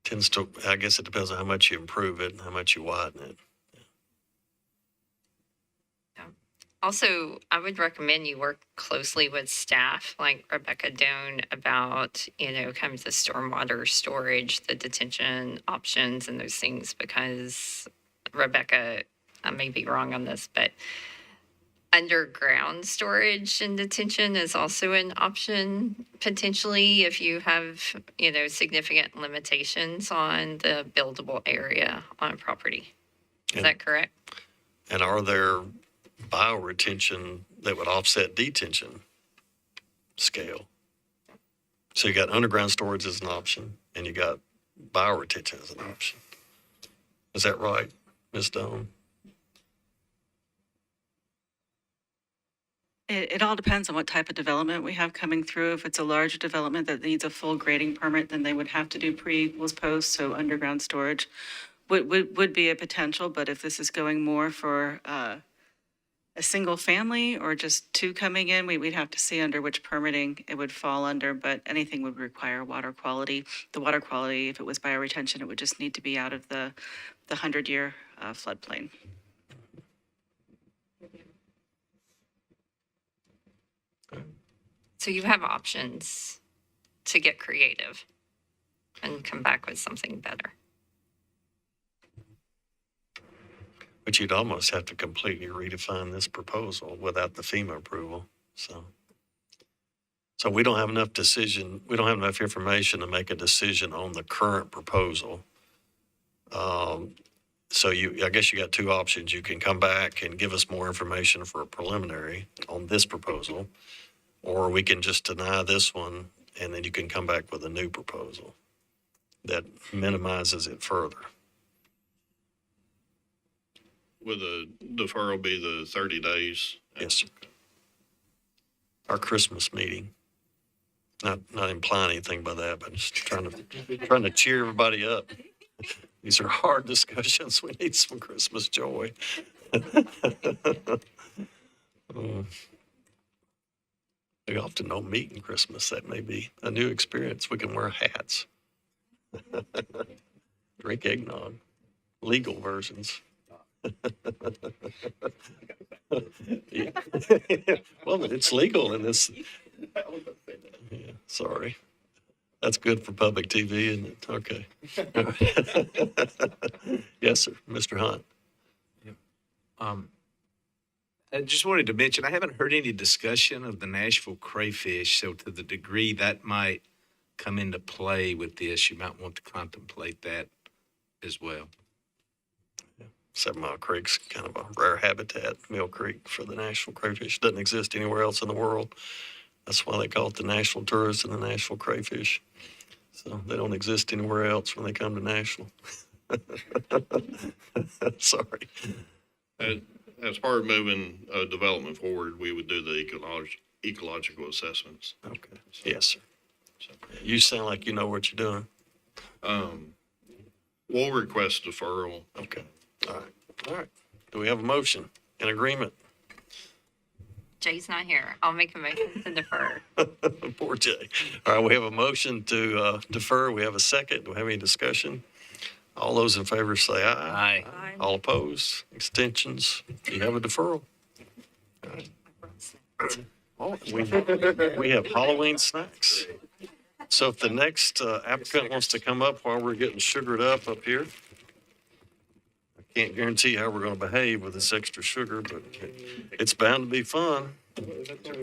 Tends to, I guess it depends on how much you improve it and how much you widen it. Also, I would recommend you work closely with staff like Rebecca Doan about, kind of the stormwater storage, the detention options and those things, because Rebecca, I may be wrong on this, but underground storage and detention is also an option potentially if you have, significant limitations on the buildable area on a property. Is that correct? And are there bioretention that would offset detention scale? So you got underground storage as an option, and you got bioretention as an option. Is that right, Ms. Doan? It all depends on what type of development we have coming through. If it's a large development that needs a full grading permit, then they would have to do pre-equals post, so underground storage would be a potential. But if this is going more for a single family or just 2 coming in, we'd have to see under which permitting it would fall under, but anything would require water quality. The water quality, if it was bioretention, it would just need to be out of the 100-year floodplain. So you have options to get creative and come back with something better. But you'd almost have to completely redefine this proposal without the FEMA approval. So we don't have enough information to make a decision on the current proposal. So I guess you got 2 options. You can come back and give us more information for a preliminary on this proposal, or we can just deny this one and then you can come back with a new proposal that minimizes it further. Would the deferral be the 30 days? Yes, sir. Our Christmas meeting. Not implying anything by that, but just trying to cheer everybody up. These are hard discussions. We need some Christmas joy. We often don't meet in Christmas. That may be a new experience. We can wear hats. Drink eggnog. Legal versions. Yeah. Well, it's legal in this. Yeah, sorry. That's good for public TV, isn't it? Okay. Yes, sir. Mr. Hunt. I just wanted to mention, I haven't heard any discussion of the Nashville crayfish, so to the degree that might come into play with this, you might want to contemplate that as well. 7 Mile Creek's kind of a rare habitat, Mill Creek, for the Nashville crayfish. Doesn't exist anywhere else in the world. That's why they call it the Nashville tourist and the Nashville crayfish. So they don't exist anywhere else when they come to Nashville. Sorry. As part of moving development forward, we would do the ecological assessments. Okay. Yes, sir. You sound like you know what you're doing. We'll request deferral. Okay. All right. Do we have a motion in agreement? Jay's not here. I'll make a motion to defer. Poor Jay. All right, we have a motion to defer. We have a second. Do we have any discussion? All those in favor say aye. Aye. All opposed? Extensions? You have a deferral? All right. Oh, we have Halloween snacks. So if the next applicant wants to come up while we're getting sugared up here, I can't guarantee how we're going to behave with this extra sugar, but it's bound to be fun.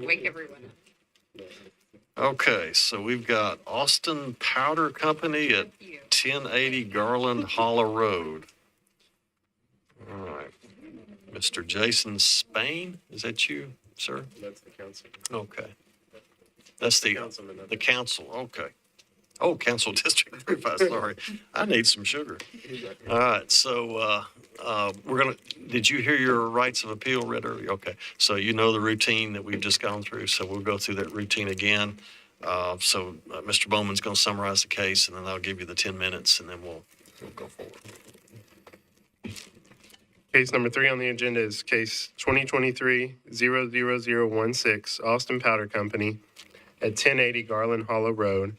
Wake everyone up. Okay, so we've got Austin Powder Company at 1080 Garland Hollow Road. All right. Mr. Jason Spain, is that you, sir? That's the council. Okay. That's the council, okay. Oh, Council District 35, sorry. I need some sugar. All right, so did you hear your rights of appeal read earlier? Okay, so you know the routine that we've just gone through, so we'll go through that routine again. Mr. Bowman's going to summarize the case, and then I'll give you the 10 minutes, and then we'll go forward. Case number 3 on the agenda is case 2023-00016, Austin Powder Company at 1080 Garland Hollow Road.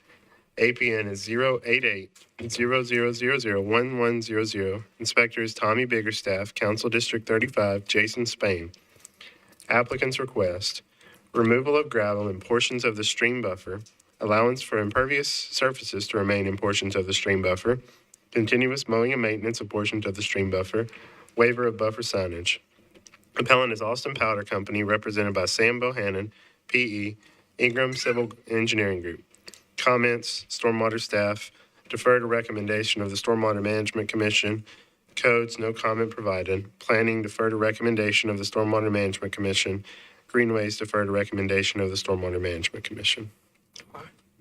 APN is 088-0000-1100. Inspector is Tommy Biggerstaff, Council District 35, Jason Spain. Applicant's request: removal of gravel in portions of the stream buffer, allowance for impervious surfaces to remain in portions of the stream buffer, continuous mowing and maintenance of portions of the stream buffer, waiver of buffer signage. Appellant is Austin Powder Company, represented by Sam Bohannon, P.E., Ingram Civil Engineering Group. Comments: Stormwater staff defer to recommendation of the Stormwater Management Commission. Codes: no comment provided. Planning: defer to recommendation of the Stormwater Management Commission. Greenways: defer to recommendation of the Stormwater Management Commission.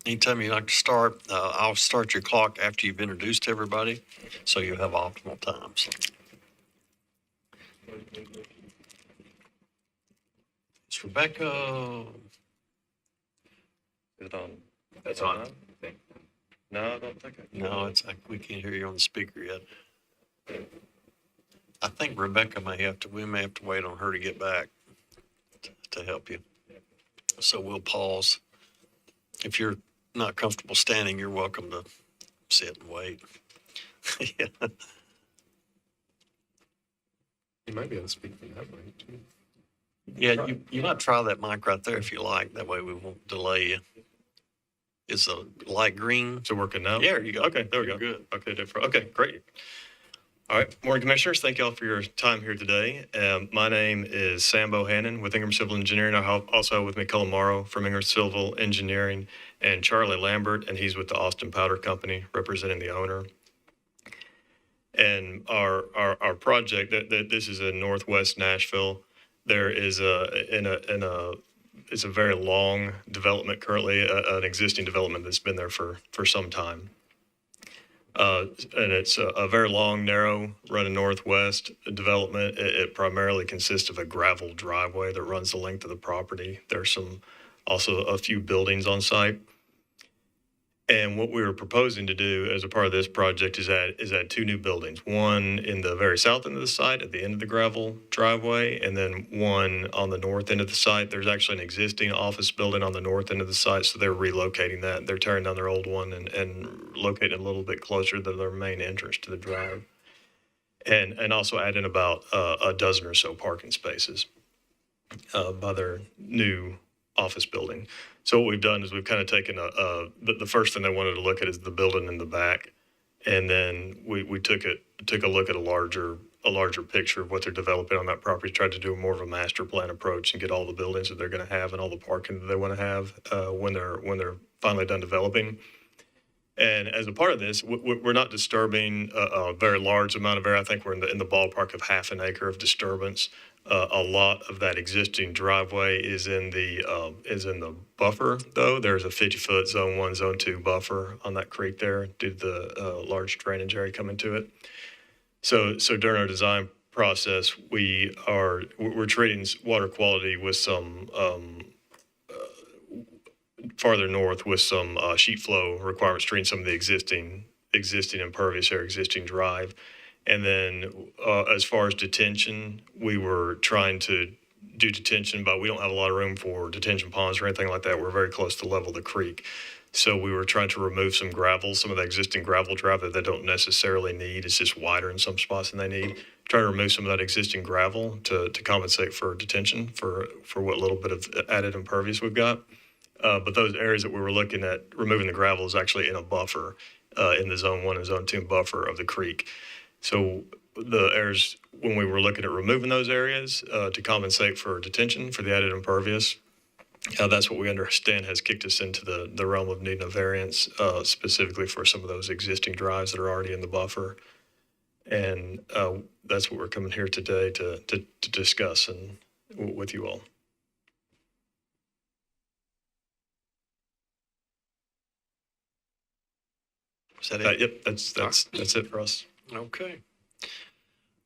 Anytime you'd like to start, I'll start your clock after you've introduced everybody, so you'll have optimal times. It's Rebecca. Is it on? That's on. No, I don't think I. No, we can't hear you on the speaker yet. I think Rebecca we may have to wait on her to get back to help you. So we'll pause. If you're not comfortable standing, you're welcome to sit and wait. Yeah. You might be able to speak from that way, too. Yeah, you might try that mic right there if you like. That way we won't delay you. It's a light green. Is it working now? Yeah, there you go. Okay, there we go. Good. Okay, great. All right, morning, Commissioners. Thank you all for your time here today. My name is Sam Bohannon with Ingram Civil Engineering. I also have with me Cullen Morrow from Ingram Civil Engineering, and Charlie Lambert, and he's with the Austin Powder Company, representing the owner. And our project, this is in Northwest Nashville. There is it's a very long development currently, an existing development that's been there for some time. And it's a very long, narrow, running northwest development. It primarily consists of a gravel driveway that runs the length of the property. There's also a few buildings on site. And what we were proposing to do as a part of this project is add 2 new buildings, one in the very south end of the site at the end of the gravel driveway, and then one on the north end of the site. There's actually an existing office building on the north end of the site, so they're relocating that. They're tearing down their old one and locating it a little bit closer to their main entrance to the drive. And also add in about a dozen or so parking spaces by their new office building. So what we've done is we've kind of taken the first thing they wanted to look at is the building in the back, and then we took a look at a larger picture of what they're developing on that property. Tried to do more of a master plan approach and get all the buildings that they're going to have and all the parking that they want to have when they're finally done developing. And as a part of this, we're not disturbing a very large amount of area. I think we're in the ballpark of half an acre of disturbance. A lot of that existing driveway is in the buffer, though. There's a 50-foot Zone 1, Zone 2 buffer on that creek there due to the large drainage area coming to it. So during our design process, we're treating water quality with some farther north with some sheet flow requirements, treating some of the existing impervious area, existing drive. And then as far as detention, we were trying to do detention, but we don't have a lot of room for detention ponds or anything like that. We're very close to the level of the creek. So we were trying to remove some gravel, some of the existing gravel drive that they don't necessarily need. It's just wider in some spots than they need. Try to remove some of that existing gravel to compensate for detention for what little bit of added impervious we've got. But those areas that we were looking at removing the gravel is actually in a buffer in the Zone 1 and Zone 2 buffer of the creek. So the areas, when we were looking at removing those areas to compensate for detention for the added impervious, that's what we understand has kicked us into the realm of needing a variance specifically for some of those existing drives that are already in the buffer. And that's what we're coming here today to discuss and with you all. Is that it? Yep, that's it for us. Okay.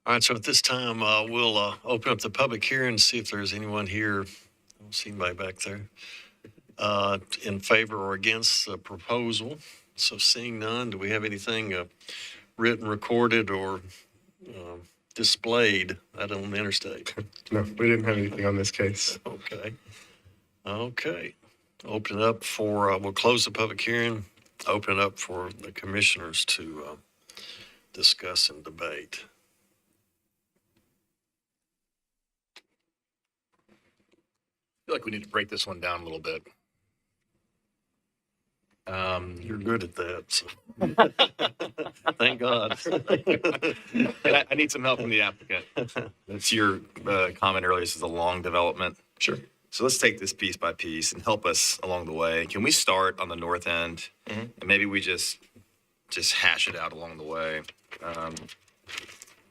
All right, so at this time, we'll open up the public hearing and see if there's anyone here. I don't see anybody back there. In favor or against the proposal. So seeing none, do we have anything written, recorded, or displayed out on the interstate? No, we didn't have anything on this case. Okay. Okay. Open it up for, we'll close the public hearing, open it up for the commissioners to discuss and debate. I feel like we need to break this one down a little bit. You're good at that, so. Thank God. And I need some help from the applicant. That's your comment earlier. This is a long development. Sure. So let's take this piece by piece and help us along the way. Can we start on the north end? And maybe we just hash it out along the way.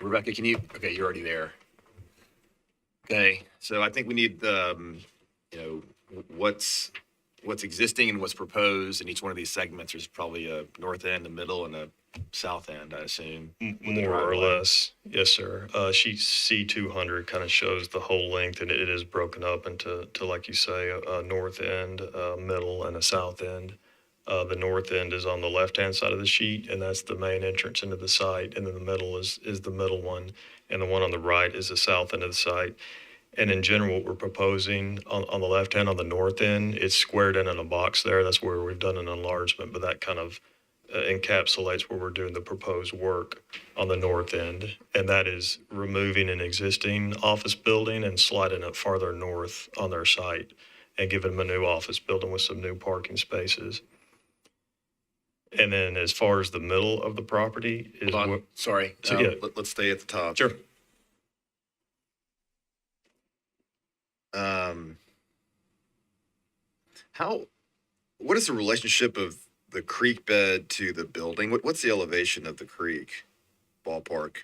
Rebecca, can you, okay, you're already there. Okay, so I think we need, what's existing and what's proposed in each one of these segments. There's probably a north end, a middle, and a south end, I assume. More or less, yes, sir. Sheet C200 kind of shows the whole length, and it is broken up into, like you say, a north end, a middle, and a south end. The north end is on the left-hand side of the sheet, and that's the main entrance into the site. And then the middle is the middle one, and the one on the right is the south end of the site. And in general, what we're proposing on the left hand, on the north end, it's squared in a box there. That's where we've done an enlargement, but that kind of encapsulates where we're doing the proposed work on the north end. And that is removing an existing office building and sliding it farther north on their site and giving them a new office building with some new parking spaces. And then as far as the middle of the property is Hold on. Sorry. So, yeah. Let's stay at the top. Sure. What is the relationship of the creek bed to the building? What's the elevation of the creek, ballpark?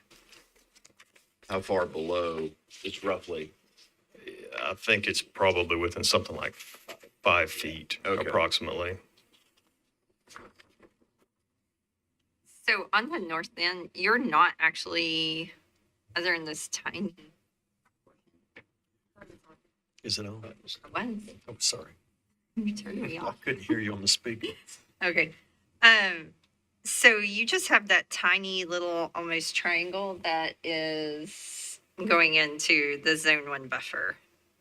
How far below, just roughly? I think it's probably within something like 5 feet, approximately. So on the north end, you're not actually, other than this tiny Is it on? one. Oh, sorry. You turned me I off. couldn't hear you on the speaker. Okay. So you just have that tiny little almost triangle that is going into the zone 1 buffer.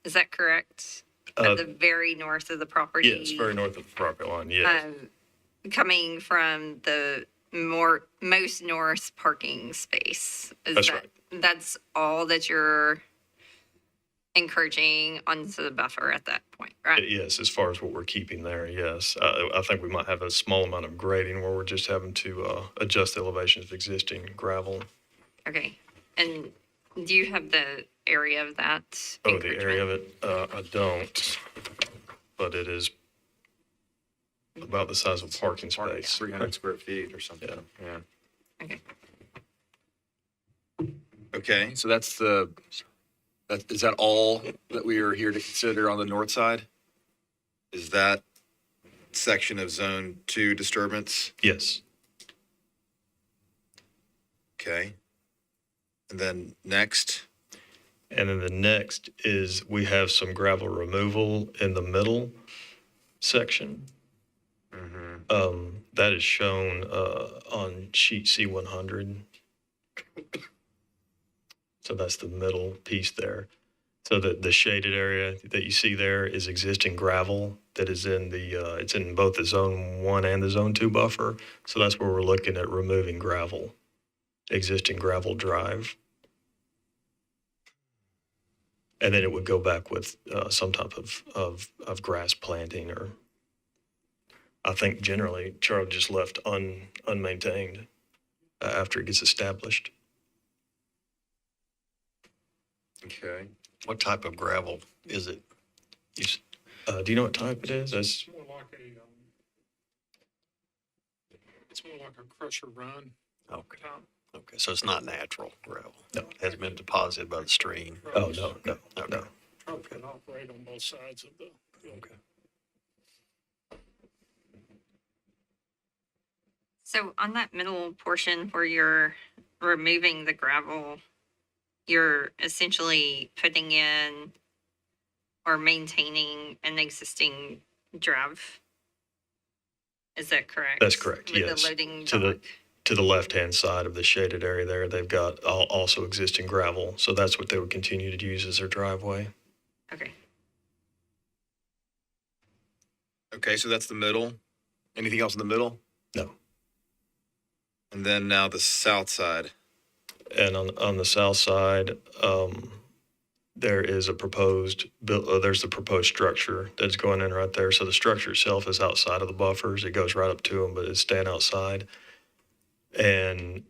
Is that correct? At the very north of the property? Yes, very north of the property line, yes. Coming from the most north parking space. That's right. That's all that you're encouraging onto the buffer at that point, right? Yes, as far as what we're keeping there, yes. I think we might have a small amount of grading where we're just having to adjust the elevations of existing gravel. Okay. And do you have the area of that? Oh, the area of it? I don't, but it is about the size of a parking space. 300 square feet or something. Yeah. Okay. Okay, so is that all that we are here to consider on the north side? Is that section of zone 2 disturbance? Yes. Okay. And then next? And then the next is we have some gravel removal in the middle section. That is shown on sheet C100. So that's the middle piece there. So the shaded area that you see there is existing gravel that is in it's in both the zone 1 and the zone 2 buffer. So that's where we're looking at removing gravel, existing gravel drive. And then it would go back with some type of grass planting, or I think generally Charlie just left unmaintained after it gets established. Okay. What type of gravel is it? Do you know what type it is? It's more like a crusher run. Okay. Okay, so it's not natural gravel? No. It hasn't been deposited by the stream? Oh, no. Truck can operate on both sides of the building. Okay. So on that middle portion where you're removing the gravel, you're essentially putting in or maintaining an existing drive. Is that correct? That's correct, With yes. the loading To the, dock? to the left-hand side of the shaded area there, they've got also existing gravel. So that's what they would continue to use as their driveway. Okay. Okay, so that's the middle. Anything else in the middle? No. And then now the south side. And on the south side, there is a there's the proposed structure that's going in right there. So the structure itself is outside of the buffers. It goes right up to them, but it's staying outside. And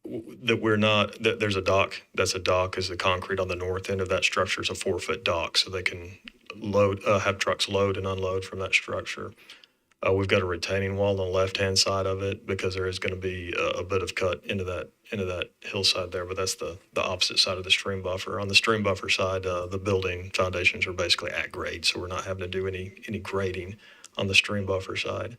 there's a dock. That's a dock is the concrete on the north end of that structure is a 4-foot dock. So they can have trucks load and unload from that structure. We've got a retaining wall on the left-hand side of it because there is going to be a bit of cut into that hillside there, but that's the opposite side of the stream buffer. On the stream buffer side, the building foundations are basically at grade, so we're not having to do any grading on the stream buffer side.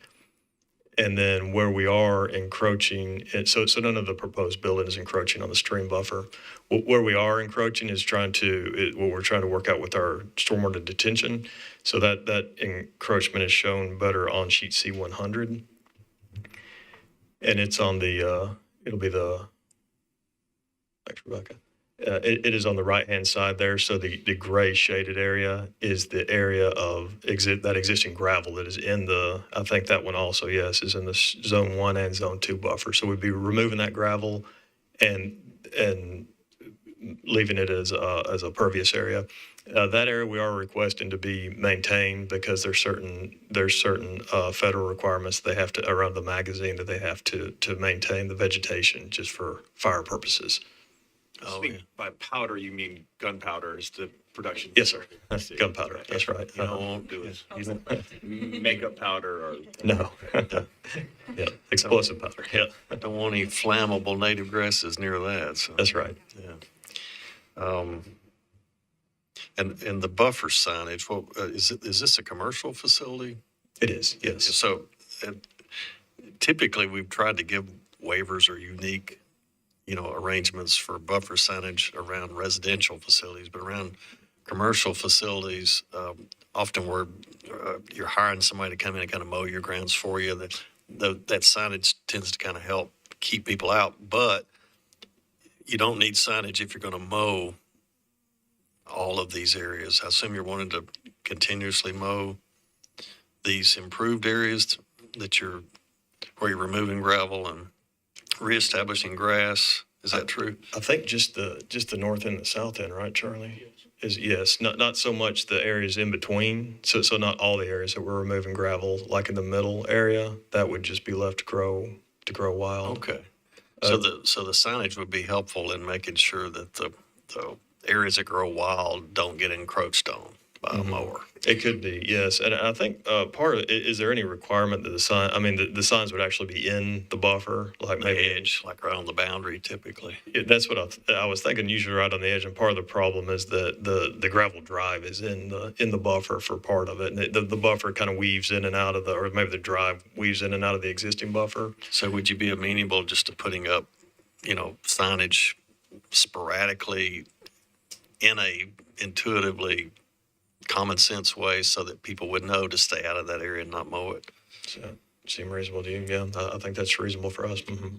And then where we are encroaching, so none of the proposed building is encroaching on the stream buffer. Where we are encroaching is what we're trying to work out with our stormwater detention. So that encroachment is shown better on sheet C100. And it's on it'll be thanks, Rebecca. It is on the right-hand side there. So the gray shaded area is the area of that existing gravel that is in I think that one also, yes, is in the zone 1 and zone 2 buffer. So we'd be removing that gravel and leaving it as a pervious area. That area we are requesting to be maintained because there's certain federal requirements they have to around the magazine that they have to maintain the vegetation just for fire purposes. By powder, you mean gunpowder is the production? Yes, sir. Gunpowder. That's right. You won't do it. Makeup powder or? No. Yeah, explosive powder. Yeah, Don't want any flammable native grasses near that, so. that's right. Yeah. And the buffer signage, is this a commercial facility? It is. Yes. So typically, we've tried to give waivers or unique, arrangements for buffer signage around residential facilities, but around commercial facilities, often where you're hiring somebody to come in and kind of mow your grounds for you, that signage tends to kind of help keep people out. But you don't need signage if you're going to mow all of these areas. I assume you're wanting to continuously mow these improved areas where you're removing gravel and reestablishing grass. Is that true? I think just the north end and the south end, right, Charlie? Yes, not so much the areas in between. So not all the areas that we're removing gravel, like in the middle area, that would just be left to grow wild. Okay. So the signage would be helpful in making sure that the areas that grow wild don't get encroached on by a mower. It could be, yes. And I think part of it, is there any requirement that the signs would actually be in the buffer? Like The maybe edge, like right on the boundary typically. That's what I was thinking, usually right on the edge. And part of the problem is that the gravel drive is in the buffer for part of it. And the buffer kind of weaves in and out of or maybe the drive weaves in and out of the existing buffer. So would you be amenable just to putting up, signage sporadically in a intuitively common sense way so that people would know to stay out of that area and not mow it? Does that seem reasonable to you? Yeah, I think that's reasonable for us. Mm-hmm.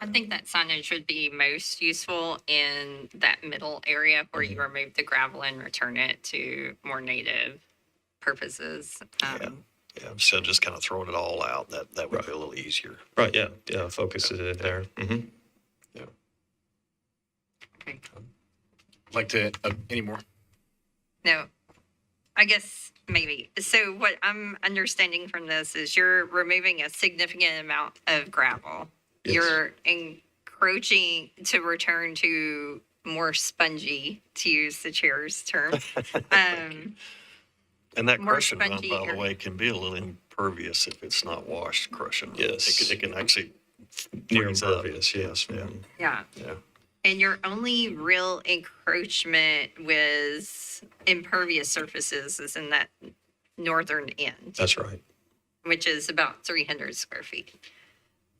I think that signage would be most useful in that middle area where you remove the gravel and return it to more native purposes. Yeah, so just kind of throwing it all out, that would be a little easier. Right, yeah, focus it in there. Mm-hmm. Yeah. Okay. Like to, any more? No, I guess maybe. So what I'm understanding from this is you're removing a significant amount of gravel. Yes. You're encroaching to return to more spongy, to use the chair's term. And that More crushing run, spongy by the area. way, can be a little impervious if it's not washed crushing. Yes. It can actually Near freeze up. impervious, yes. Yeah. Mhm. Yeah. Yeah. And your only real encroachment with impervious surfaces is in that northern end, That's right. which is about 300 square feet.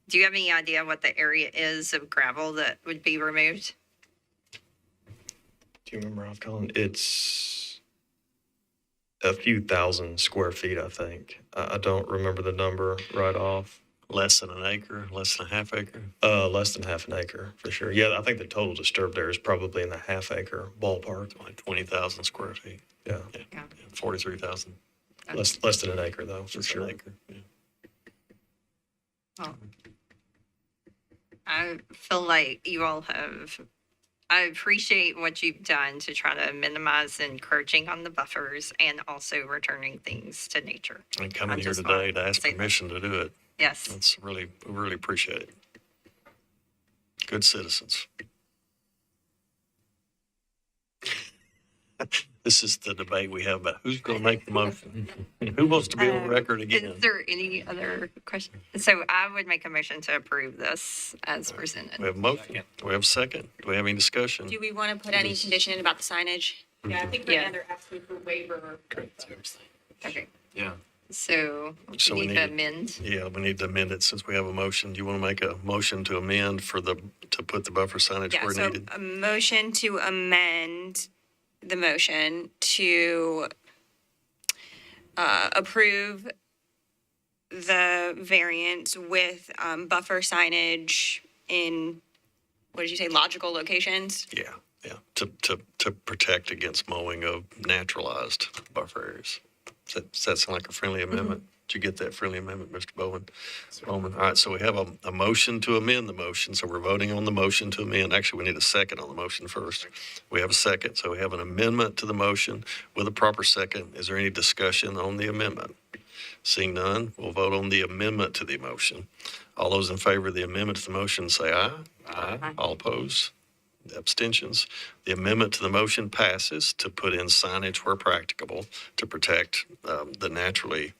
Do you have any idea what the area is of gravel that would be removed? Do you remember off Colin? It's a few thousand square feet, I think. I don't remember the number right off. Less than an acre, less than a half acre? Less than half an acre, for sure. Yeah, I think the total disturbed there is probably in the half acre ballpark. Like 20,000 square feet, Yeah, 43,000. less than an acre though, for Just sure. an acre. Yeah. Well, I feel like you all have, I appreciate what you've done to try to minimize encroaching on the buffers and also returning things to nature. And coming I here just today wanted to ask say that. permission to do it, Yes. that's really, we really appreciate it. Good citizens. This is the debate we have about who's going to make the motion. Who wants to be on record again? Is there any other question? So I would make a motion to approve this as presented. We have a motion. Do we have a second? Do we have any discussion? Do we want to put any condition in about the signage? Yeah, I think right now they're asking for waiver. Okay. Yeah. So So we we need to need- amend. Yeah, we need to amend it since we have a motion. Do you want to make a motion to amend to put the buffer signage Yeah, where so needed? a motion to amend the motion to approve the variance with buffer signage in, what did you say, logical locations? Yeah, to protect against mowing of naturalized buffer areas. Does that sound like a friendly amendment? Did you get that friendly amendment, Mr. Bowman? Bowman. All right, so we have a motion to amend the motion, so we're voting on the motion to amend. Actually, we need a second on the motion first. We have a second, so we have an amendment to the motion with a proper second. Is there any discussion on the amendment? Seeing none, we'll vote on the amendment to the motion. All those in favor of the amendment to the motion say aye. Aye. All opposed? Abstentions. The amendment to the motion passes to put in signage where practicable to protect the naturally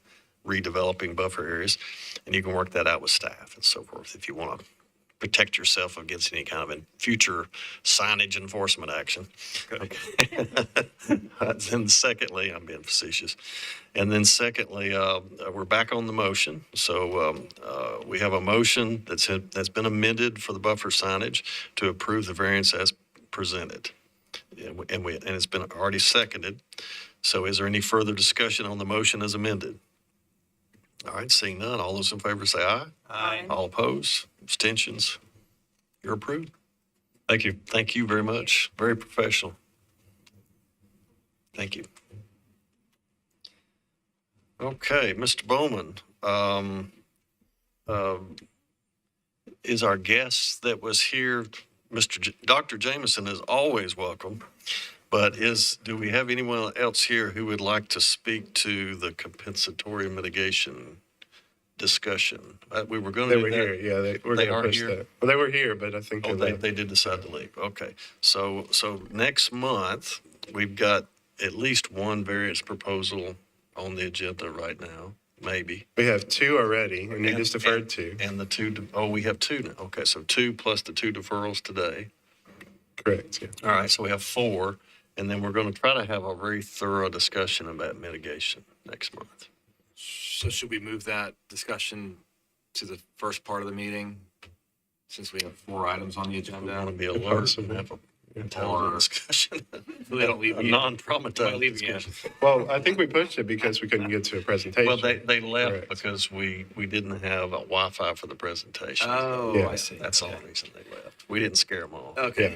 redeveloping buffer areas. And you can work that out with staff and so forth if you want to protect yourself against any kind of future signage enforcement action. Okay. Then secondly, I'm being facetious. And then secondly, we're back on the motion. So we have a motion that's been amended for the buffer signage to approve the variance as presented. And it's been already seconded. So is there any further discussion on the motion as amended? All right, seeing none, all those in favor say aye. Aye. All opposed, abstentions, you're approved. Thank you. Thank you very much. Very professional. Thank you. Okay, Mr. Bowman, is our guest that was here, Dr. Jameson is always welcome. But do we have anyone else here who would like to speak to the compensatory mitigation discussion? We were going to They do were that. here, yeah, we're They going are to push here? that. Well, they were here, but I think Oh, they they did decide to leave. Okay. So next month, we've got at least one variance proposal on the agenda right now, maybe. We have two already, and you just deferred two. And the two, we have two now. Okay, so two plus the two deferrals today. Correct, yeah. All right, so we have four. And then we're going to try to have a very thorough discussion about mitigation next month. So should we move that discussion to the first part of the meeting, since we have 4 items on the We want to agenda? be alert and have a intelligent discussion. So they don't leave A me- non-traumatizing leave me in. discussion. Well, I think we pushed it because we couldn't get to a presentation. Well, they left Correct. because we didn't have a Wi-Fi for the presentation. Oh, Yeah. I see. That's the only reason they left. We didn't scare them all. Okay.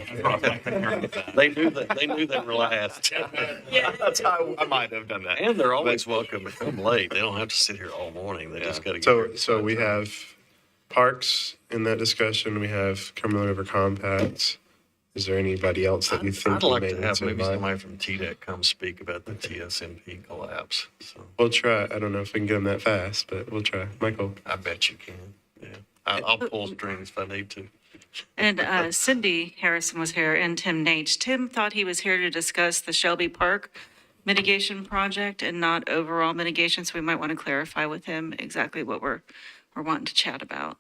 They knew they were last. That's how I might have done that. And they're always welcome to come late. They don't have to sit here all morning. They just got to get here. So we have parks in that discussion. We have Cumberland River Compact. Is there anybody else that you think I'd we like may to need have to maybe invite? somebody from TDEC come speak about the TSMP collapse. So We'll try. I don't know if we can get them that fast, but we'll try. Michael. I bet you can. Yeah, I'll pull strings if I need to. And Cindy Harrison was here and Tim Nate. Tim thought he was here to discuss the Shelby Park mitigation project and not overall mitigation, so we might want to clarify with him exactly what we're wanting to chat about.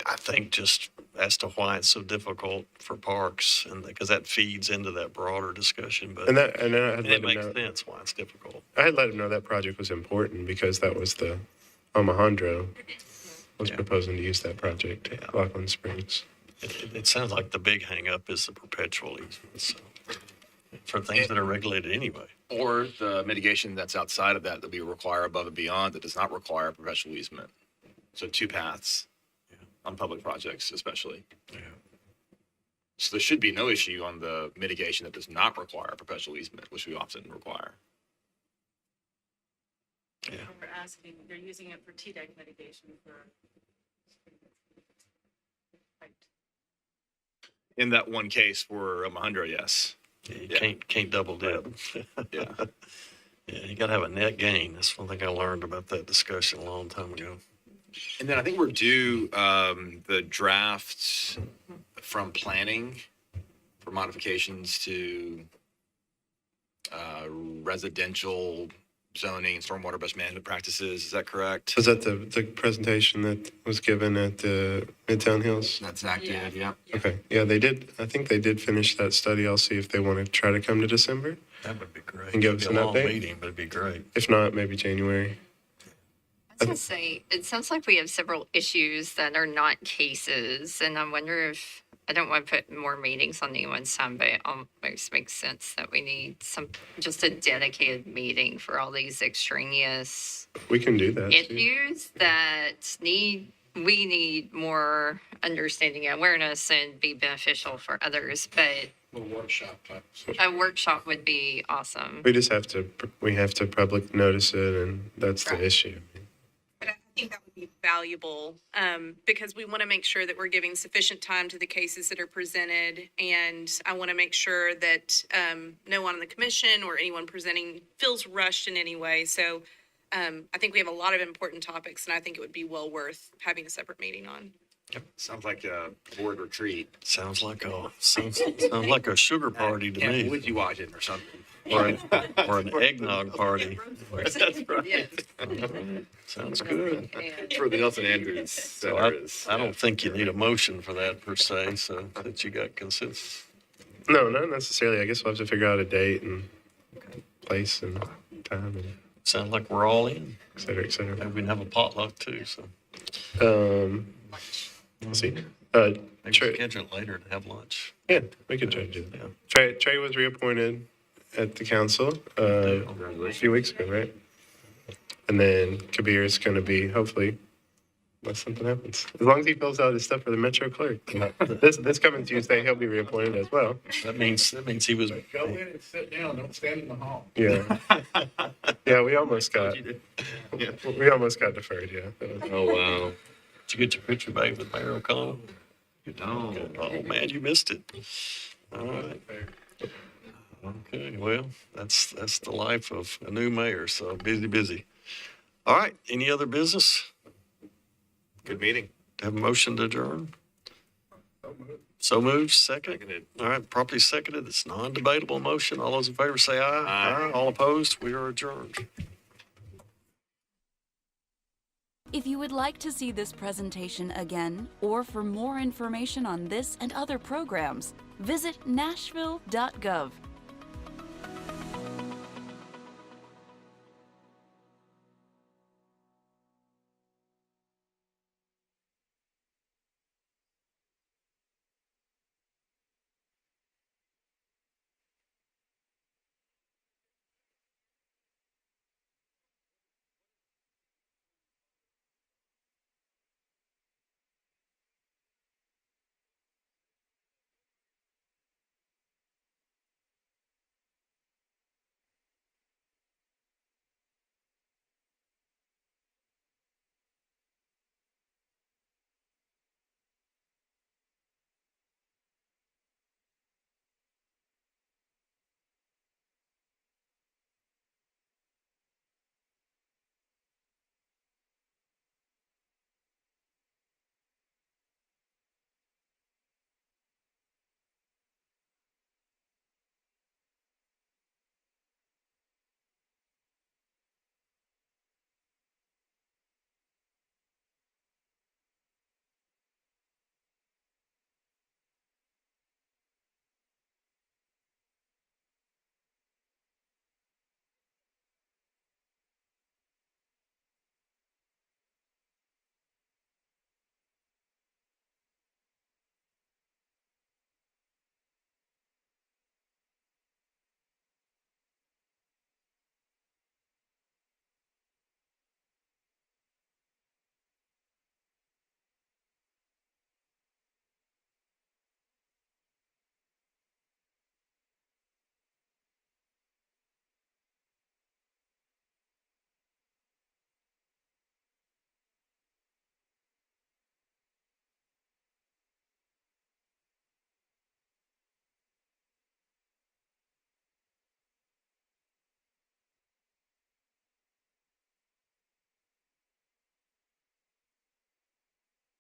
I think just as to why it's so difficult for parks, and because that feeds into that broader discussion. But And I had let it him makes know. sense why it's difficult. I had let him know that project was important because that was the Omohundro was proposing to use that project, Rockland Springs. It sounds like the big hangup is the perpetual easement, so, for things that are regulated anyway. Or the mitigation that's outside of that we require above and beyond that does not require perpetual easement. So 2 paths on public projects especially. Yeah. So there should be no issue on the mitigation that does not require perpetual easement, which we often require. Yeah. We're asking, they're using it for T-deck mitigation for. In that one case for 100, yes. Yeah, you can't double dip. Yeah. Yeah, you gotta have a net gain. That's one thing I learned about that discussion a long time ago. And then I think we're due the draft from planning for modifications to residential zoning and stormwater best management practices. Is that correct? Was that the presentation that was given at the Midtown Hills? That's active, yeah. Okay, yeah, they did, I think they did finish that study. I'll see if they want to try to come to December. That would be great. And give It'd us be an a long update? meeting, but it'd be great. If not, maybe January. I was gonna say, it sounds like we have several issues that are not cases, and I wonder if, I don't want to put more meetings on anyone's time, but it almost makes sense that we need just a dedicated meeting for all these extraneous We can do that. too. issues that we need more understanding and awareness and be beneficial for others, but A little workshop type. a workshop would be awesome. We just have to public notice it, and that's the Right. issue. But I think that would be valuable, because we want to make sure that we're giving sufficient time to the cases that are presented. And I want to make sure that no one on the commission or anyone presenting feels rushed in any way. So I think we have a lot of important topics, and I think it would be well worth having a separate meeting on. Sounds like a board retreat. Sounds like a sugar party to me, Would you watch it or something? or an eggnog party. That's right. Sounds good. It's for the Nelson Andrews So Center is. I don't think you need a motion for that per se, so that you got consensus. No, not necessarily. I guess we'll have to figure out a date and place and time and Sounds like we're all in. et cetera, et cetera. Maybe we can have a potluck too, so Let's see. maybe Trey, schedule it later to have lunch. yeah, we could try to do that. Yeah. Trey was reappointed at the council a few weeks ago, right? And then Kabir is going to be, hopefully, unless something happens. As long as he fills out his stuff for the Metro clerk. This coming Tuesday, he'll be reappointed as well. That means he was. Go in and sit down, don't stand in the hall. Yeah. Yeah, we almost got deferred, yeah. Oh, wow. Did you get your picture back with Mayor O'Connell? No. Oh, man, you missed it. All right. Okay, well, that's the life of a new mayor, so busy. All right, any other business? Good meeting. Have a motion to adjourn? So moved, second? Seconded. All right, properly seconded. It's non-debatable motion. All those in favor say aye. Aye. All opposed, we are adjourned. If you would like to see this presentation again, or for more information on this and other programs, visit nashville.gov